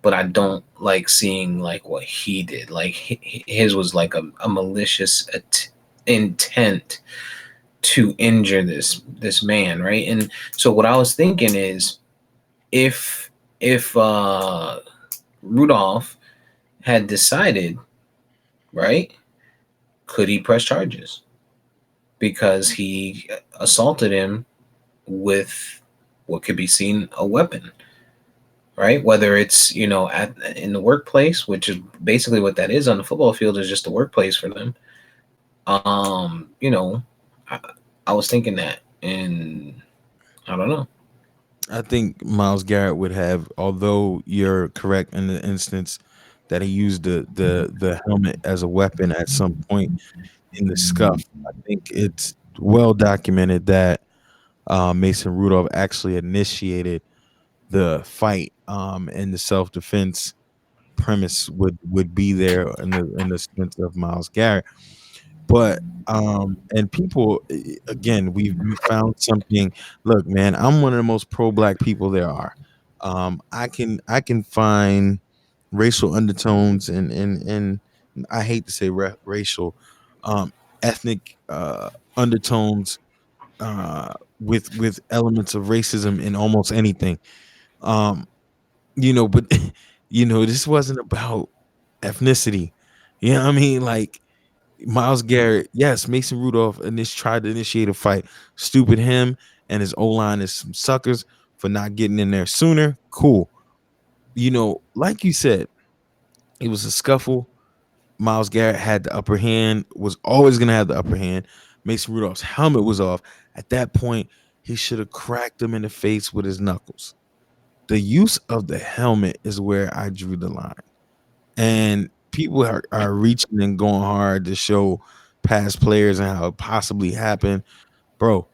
but I don't like seeing like what he did. Like his was like a malicious intent to injure this man, right? And so what I was thinking is if if Rudolph had decided, right, could he press charges because he assaulted him with what could be seen a weapon, right? Whether it's at in the workplace, which is basically what that is on the football field, is just a workplace for them. Um, you know, I, I was thinking that, and I don't know. I think Miles Garrett would have, although you're correct in the instance that he used the helmet as a weapon at some point in the scuff. I think it's well documented that Mason Rudolph actually initiated the fight, and the self defense premise would be there in the sense of Miles Garrett. But and people, again, we found something. Look, man, I'm one of the most pro black people there are. I can find racial undertones and I hate to say racial, um ethnic undertones, with elements of racism in almost anything. Um but this wasn't about ethnicity. You know what I mean? Like, Miles Garrett, yes, Mason Rudolph tried to initiate a fight. Stupid him, and his O line is some suckers for not getting in there sooner. Cool. Like you said, it was a scuffle. Miles Garrett had the upper hand, was always gonna have the upper hand. Mason Rudolph's helmet was off. At that point, he should have cracked him in the face with his knuckles. The use of the helmet is where I drew the line. And people are reaching and going hard to show past players and how it possibly happened. Bro,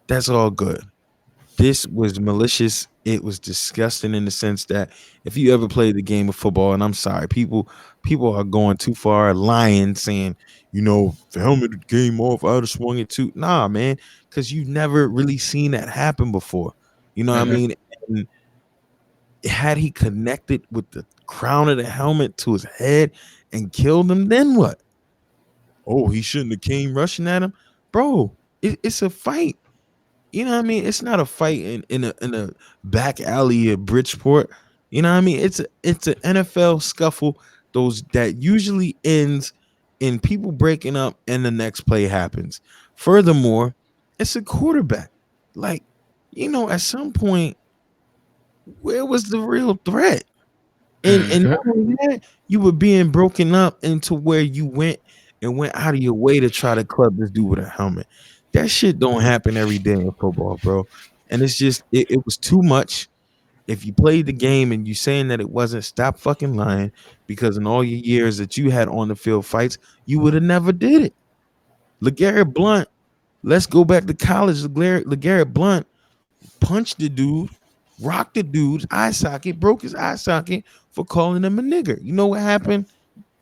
that's all good. This was malicious. It was disgusting in the sense that if you ever played the game of football, and I'm sorry, people are going too far, lying, saying, the helmet came off, I'd have swung it too. Nah, man, because you never really seen that happen before. You know what I Hmm. mean? And had he connected with the crown of the helmet to his head and killed him, then what? Oh, he shouldn't have came rushing at him, bro. It's a fight. You know what I mean? It's not a fight in a back alley at Bridgeport. You know what I mean? It's an NFL scuffle. Those that usually ends in people breaking up and the next play happens. Furthermore, it's a quarterback. Like, at some point, where was the real threat? And Hmm. not only that, you were being broken up into where you went out of your way to try to club this dude with a helmet. That shit don't happen every day in football, bro. And it's just it was too much. If you played the game and you saying that it wasn't, stop fucking lying. Because in all your years that you had on the field fights, you would have never did it. LeGarrette Blunt, let's go back to college. LeGarrette Blunt punched the dude, rocked the dude's eye socket, broke his eye socket for calling him a nigger. You know what happened?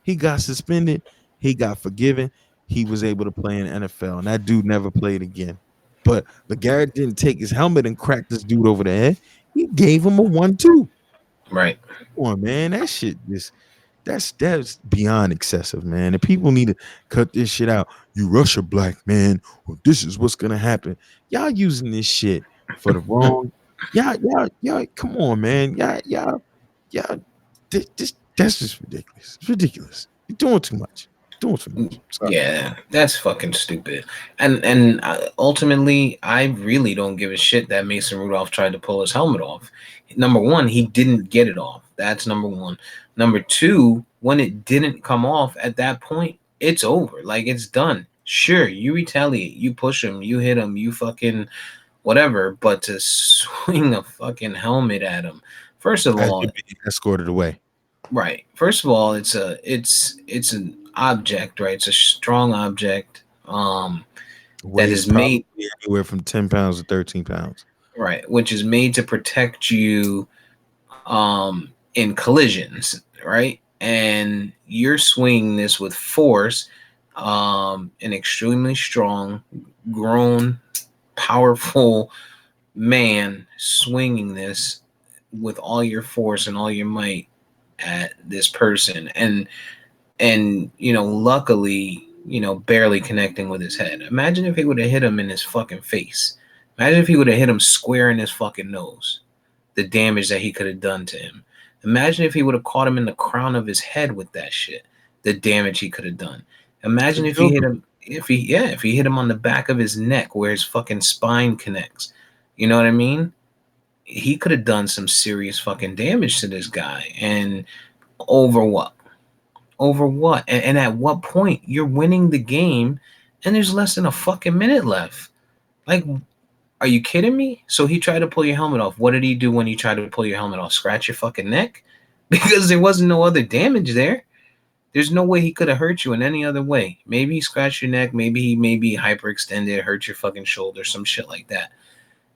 He got suspended. He got forgiven. He was able to play in the NFL, and that dude never played again. But LeGarrette didn't take his helmet and crack this dude over the head. He gave him a 1-2. Right. Come on, man. That shit just that's beyond excessive, man. And people need to cut this shit out. You rush a black man, well, this is what's gonna happen. Y'all using this shit for the wrong. Y'all. Come on, man. Y'all. That's just ridiculous. It's ridiculous. You're doing too much. Doing too much. Sorry. Yeah, that's fucking stupid. And ultimately, I really don't give a shit that Mason Rudolph tried to pull his helmet off. Number one, he didn't get it off. That's number one. Number two, when it didn't come off at that point, it's over. Like it's done. Sure, you retaliate, you push him, you hit him, you fucking whatever. But to swing a fucking helmet at him, first of As all, you're being escorted away. right. First of all, it's an object, right? It's a strong object that Weighs is probably made, anywhere from 10 pounds to 13 pounds. right, which is made to protect you in collisions, right? and you're swinging this with force. An extremely strong, grown, powerful man swinging this with all your force and all your might at this person, and luckily, barely connecting with his head. Imagine if he would have hit him in his fucking face. Imagine if he would have hit him square in his fucking nose. The damage that he could have done to him. Imagine if he would have caught him in the crown of his head with that shit. The damage he could have done. Could Imagine have if he killed hit him. him. If he hit him on the back of his neck where his fucking spine connects. You know what I mean? He could have done some serious fucking damage to this guy. And over what? Over what? And at what point you're winning the game and there's less than a fucking minute left? Like, are you kidding me? So he tried to pull your helmet off. What did he do when he tried to pull your helmet off? Scratch your fucking neck? Because there wasn't no other damage there. There's no way he could have hurt you in any other way. Maybe he scratched your neck. Maybe he hyperextended, hurt your fucking shoulder, some shit like that.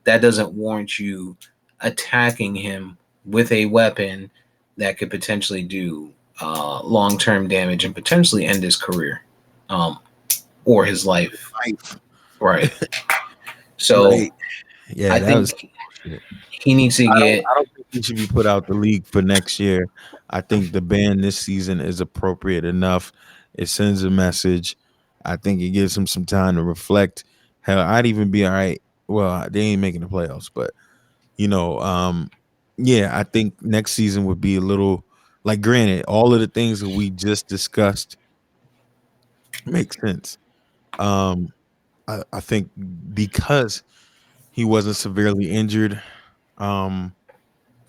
That doesn't warrant you attacking him with a weapon that could potentially do long-term damage and potentially end his career, um, or his life. Life. Right. So Like, yeah, I that was think shit. he needs to get. I don't think he should be put out the league for next year. I think the ban this season is appropriate enough. It sends a message. I think it gives him some time to reflect. Hell, I'd even be all right. Well, they ain't making the playoffs, but you know, yeah, I think next season would be a little like granted, all of the things that we just discussed make sense. Um, I think because he wasn't severely injured, um,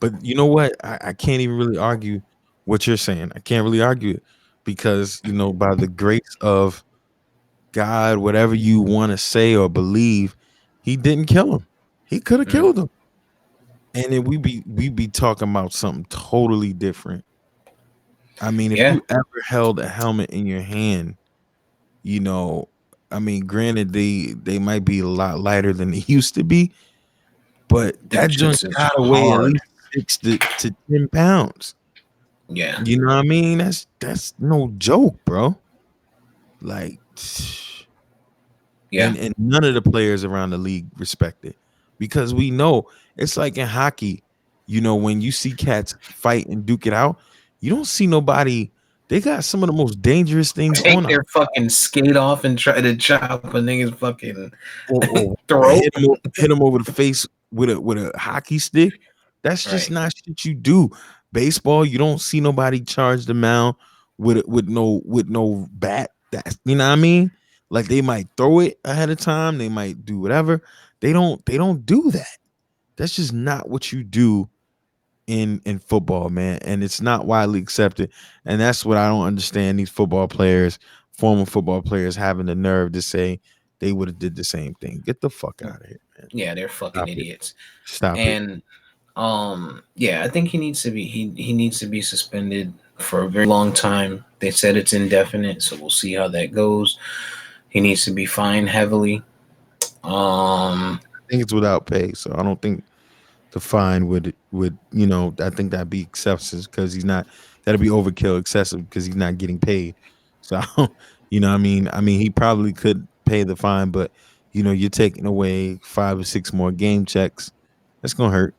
but you know what? I can't even really argue what you're saying. I can't really argue it because, by the grace of God, whatever you want to say or believe, he didn't kill him. He could have Mm, killed him. And then we be talking about something totally different. I mean, if yeah, you ever held a helmet in your hand, you know, I mean, granted they might be a lot lighter than they used to be, but them that joint shits is gotta weigh at hard. least 6 to 10 pounds. Yeah, You know what I mean? That's no joke, bro. Like, yeah. and none of the players around the league respect it because we know it's like in hockey. When you see cats fight and duke it out, you don't see nobody. They got some of the most dangerous things Take on their fucking skate off and try to chop a nigga's fucking or throat. hit him over the face with a hockey stick. That's just Right. not shit you do. Baseball, you don't see nobody charge the mound with no bat. That's what I mean. Like they might throw it ahead of time. They might do whatever. They don't do that. That's just not what you do in football, man. And it's not widely accepted. And that's what I don't understand. These football players, former football players, having the nerve to say they would have did the same thing. Get the fuck out of here, man. Yeah, they're fucking Stop it. idiots. Stop it. And yeah, I think he needs to be suspended for a very long time. They said it's indefinite, so we'll see how that goes. He needs to be fined heavily. Um I think it's without pay, so I don't think the fine would. I think that'd be excessive because he's not. That'd be overkill, excessive because he's not getting paid. So, what I mean. He probably could pay the fine, but you're taking away 5 or 6 more game checks. That's gonna hurt.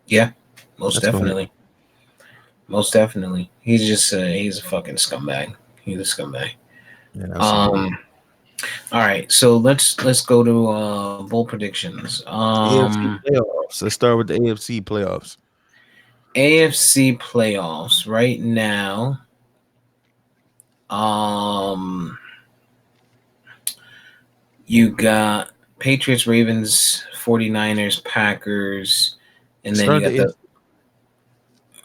yeah, most That's gonna hurt. definitely. Most definitely. He's a fucking scumbag. He's a scumbag. Yeah, that's some bull. Um all right, so let's go to bowl predictions. AFC playoffs. Let's start with the AFC playoffs. AFC playoffs right now. Um You got Patriots, Ravens, 49ers, Packers, and then you Start got the the. AFC.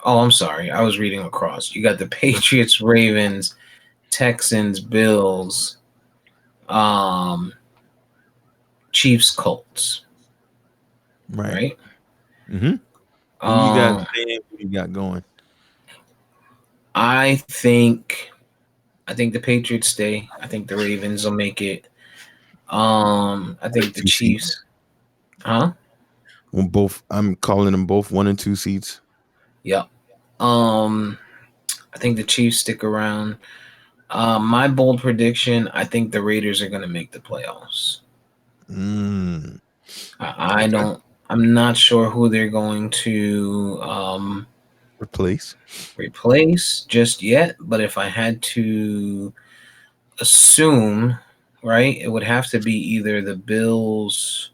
Oh, I'm sorry. I was reading across. You got the Patriots, Ravens, Texans, Bills, um, Chiefs, Colts, Right. right? Mm-hmm. Who you got Um, staying? Who you got going? I think I think the Patriots stay. I think the Ravens will make it. I One and think the two seats. Chiefs, huh? I'm calling them both 1 and 2 seats. Yep. Um, I think the Chiefs stick around. My bold prediction: I think the Raiders are going to make the playoffs. Mm, I okay. don't. I'm not sure who they're going to Replace. replace just yet. But if I had to assume, right, it would have to be either the Bills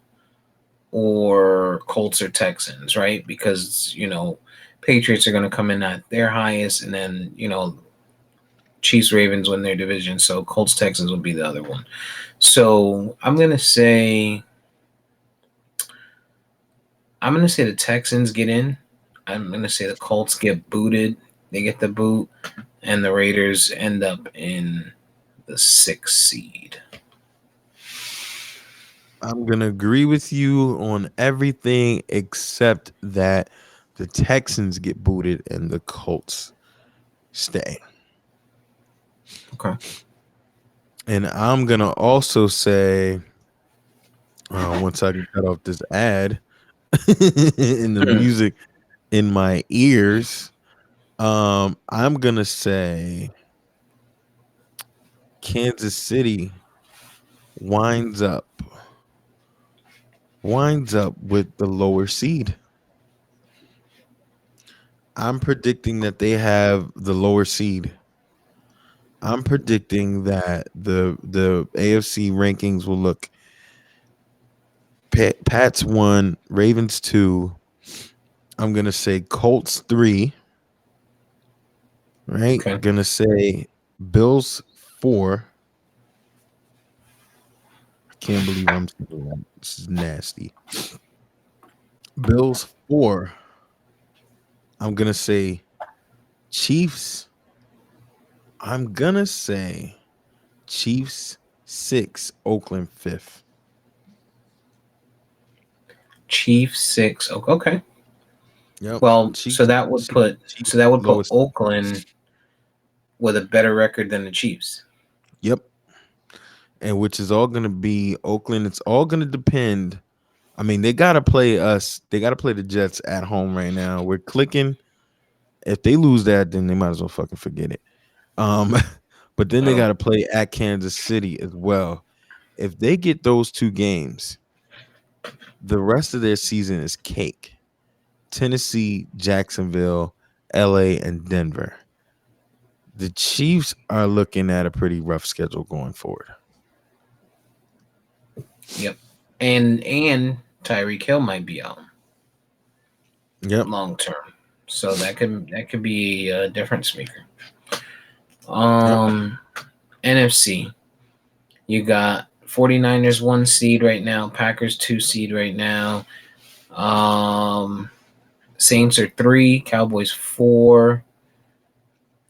or Colts or Texans, right? Because Patriots are going to come in at their highest, and then Chiefs Ravens win their division, so Colts Texans will be the other one. So I'm gonna say the Texans get in. I'm gonna say the Colts get booted. They get the boot, and the Raiders end up in the 6th seed. I'm gonna agree with you on everything except that the Texans get booted and the Colts stay. Okay. And I'm gonna also say, once I can cut off this ad and the Hmm. music in my ears, I'm gonna say Kansas City winds up with the lower seed. I'm predicting that they have the lower seed. I'm predicting that the AFC rankings will look Pats 1, Ravens 2. I'm gonna say Colts 3. Right, Okay. gonna say Bills 4. I can't believe I'm saying that. This is nasty. Bills 4. I'm gonna say Chiefs. I'm gonna say Chiefs 6, Oakland 5th. Chiefs 6. Okay. Yep. Well, so Chiefs, that would Chiefs, put Chiefs so that would put lowest. Oakland with a better record than the Chiefs. Yep. And which is all gonna be Oakland. It's all gonna depend. I mean, they gotta play us. They gotta play the Jets at home right now. We're clicking. If they lose that, then they might as well fucking forget it. Um, but then they Oh, gotta play at Kansas City as well. If they get those two games, the rest of their season is cake. Tennessee, Jacksonville, LA, and Denver. The Chiefs are looking at a pretty rough schedule going forward. yep. And Tyreek Hill might be out Yep. long term, so that could be a different speaker. Yep. Um, NFC, you got 49ers 1 seed right now, Packers 2 seed right now. Um, Saints are 3, Cowboys 4,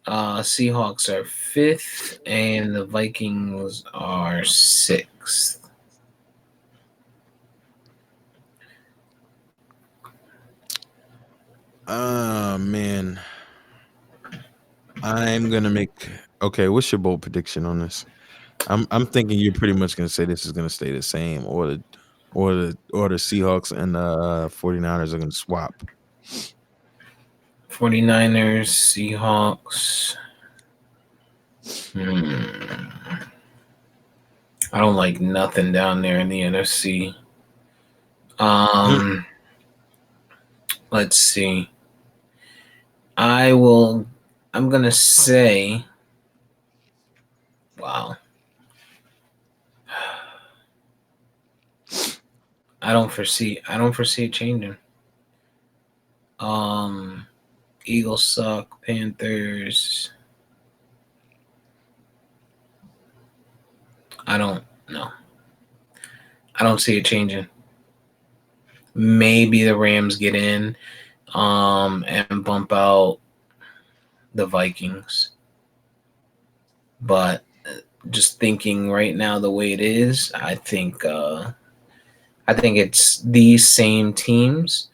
Seahawks are 5th, and the Vikings are 6th. Man. I'm gonna make okay, what's your bold prediction on this? I'm thinking you're pretty much gonna say this is gonna stay the same or the Seahawks and the 49ers are gonna swap. 49ers, Seahawks. Hmm. I don't like nothing down there in the NFC. Hmm. Um, let's see. I will. I'm gonna say. Wow. I don't foresee it changing. Um, Eagles suck. Panthers. I don't know. I don't see it changing. Maybe the Rams get in. And bump out the Vikings. But just thinking right now the way it is, I think it's these same teams,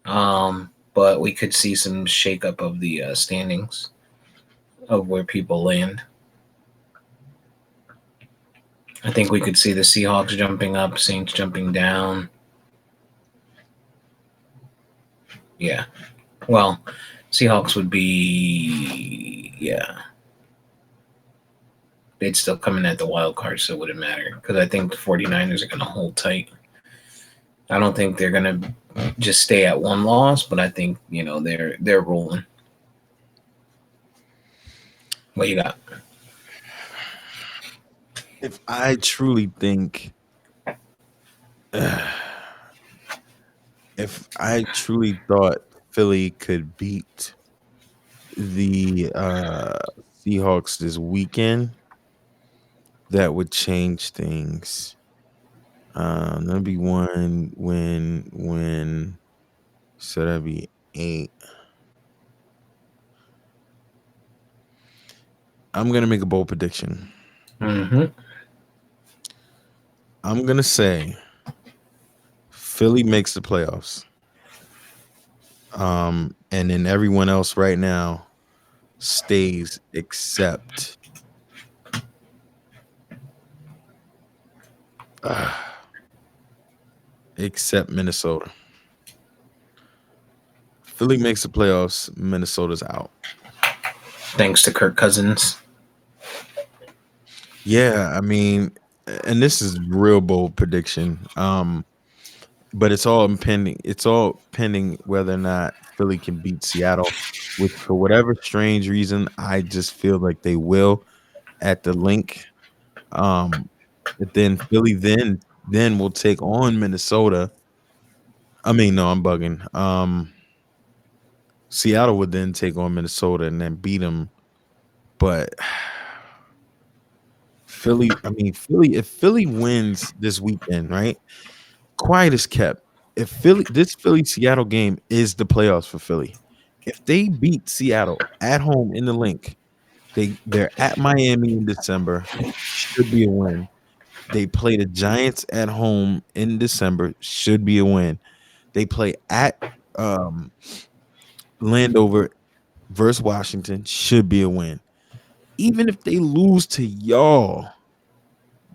but we could see some shakeup of the standings of where people land. I think we could see the Seahawks jumping up, Saints jumping down. Yeah. Well, Seahawks would be yeah, they'd still come in at the wild card, so it wouldn't matter. Because I think the 49ers are going to hold tight. I don't think they're going to just stay at one loss, but I think, they're rolling. What you got? If I truly think, if I truly thought Philly could beat the Seahawks this weekend, that would change things. That'd be one when so that'd be 8. I'm gonna make a bold prediction. Mm-hmm. I'm gonna say Philly makes the playoffs. And then everyone else right now stays uh, except Minnesota. Philly makes the playoffs. Minnesota's out. Thanks to Kirk Cousins. Yeah, I mean, and this is real bold prediction. But it's all pending. It's all pending whether or not Philly can beat Seattle, which for whatever strange reason, I just feel like they will at the link. Um, but then Philly then will take on Minnesota. I mean, no, I'm bugging. Seattle would then take on Minnesota and then beat them. But Philly, if Philly wins this weekend, right? Quiet is kept. If this Philly Seattle game is the playoffs for Philly. If they beat Seattle at home in the link, they're at Miami in December, should be a win. They play the Giants at home in December, should be a win. They play at um, Landover versus Washington, should be a win. Even if they lose to y'all,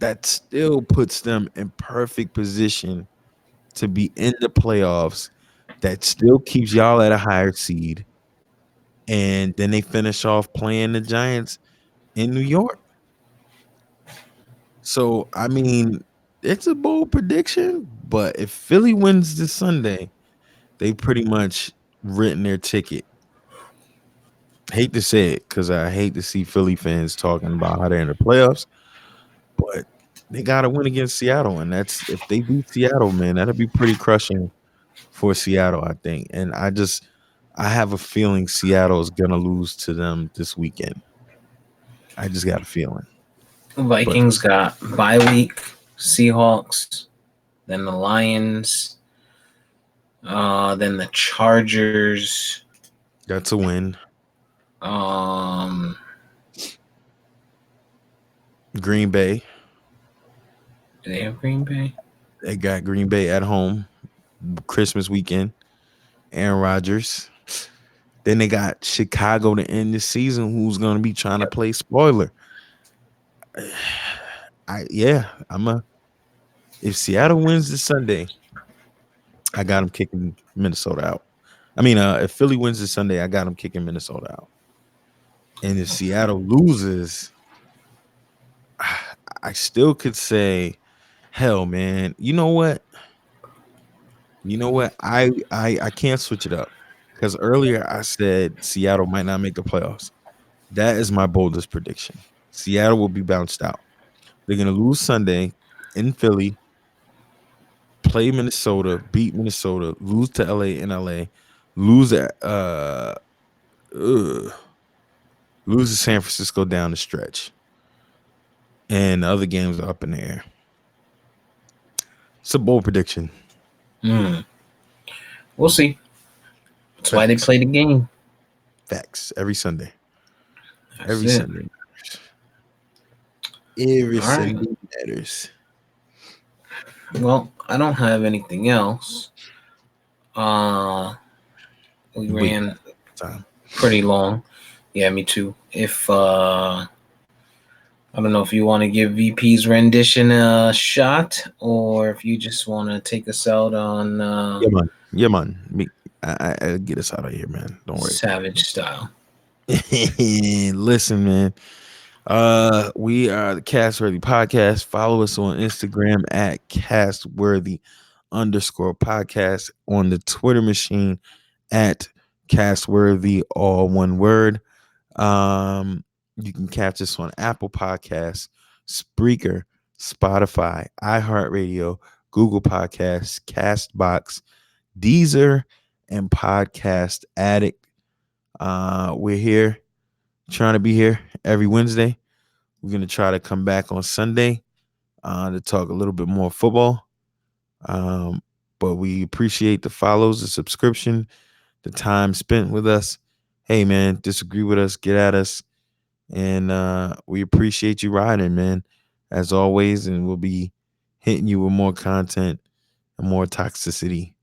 that still puts them in perfect position to be in the playoffs. That still keeps y'all at a higher seed. And then they finish off playing the Giants in New York. So, I mean, it's a bold prediction, but if Philly wins this Sunday, they pretty much written their ticket. Hate to say it because I hate to see Philly fans talking about how they're in the playoffs, but they got to win against Seattle. And that's if they beat Seattle, man, that'll be pretty crushing for Seattle, I think. And I have a feeling Seattle is gonna lose to them this weekend. I just got a feeling. But Vikings got bye week, Seahawks, then the Lions, then the Chargers. that's a win. Um, Green Bay. do they have Green Bay? They got Green Bay at home Christmas weekend. Aaron Rodgers. Then they got Chicago to end the season, who's gonna be trying to play spoiler. I'm a if Seattle wins this Sunday, I got them kicking Minnesota out. I mean, if Philly wins this Sunday, I got them kicking Minnesota out. And if Seattle loses, I still could say, hell, man. You know what? You know what? I can't switch it up because earlier I said Seattle might not make the playoffs. That is my boldest prediction. Seattle will be bounced out. They're gonna lose Sunday in Philly, play Minnesota, beat Minnesota, lose to LA in LA, lose at ugh, lose to San Francisco down the stretch, and the other games are up in the air. It's a bold prediction. Mm, we'll see. That's why they Facts, play the game. facts. Every Sunday, That's every it. Sunday, every All right. Sunday matters. Well, I don't have anything else. Uh, we Wait, ran time. pretty long. Yeah, me too. If I don't know if you want to give VP's rendition a shot, or if you just want to take us out on Yeah, man. Yeah, man. Me, I get us out of here, man. Don't worry. Savage style. Listen, man. We are the Castworthy Podcast. Follow us on Instagram at Castworthy_podcast, on the Twitter machine at Castworthy, all one word. You can catch us on Apple Podcasts, Spreaker, Spotify, iHeartRadio, Google Podcasts, Castbox, Deezer, and Podcast Addict. We're here, trying to be here every Wednesday. We're gonna try to come back on Sunday to talk a little bit more football. Um, but we appreciate the follows, the subscription, the time spent with us. Hey man, disagree with us, get at us. And we appreciate you riding, man, as always. And we'll be hitting you with more content and more toxicity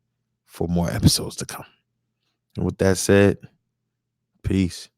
for more episodes to come. And with that said, peace.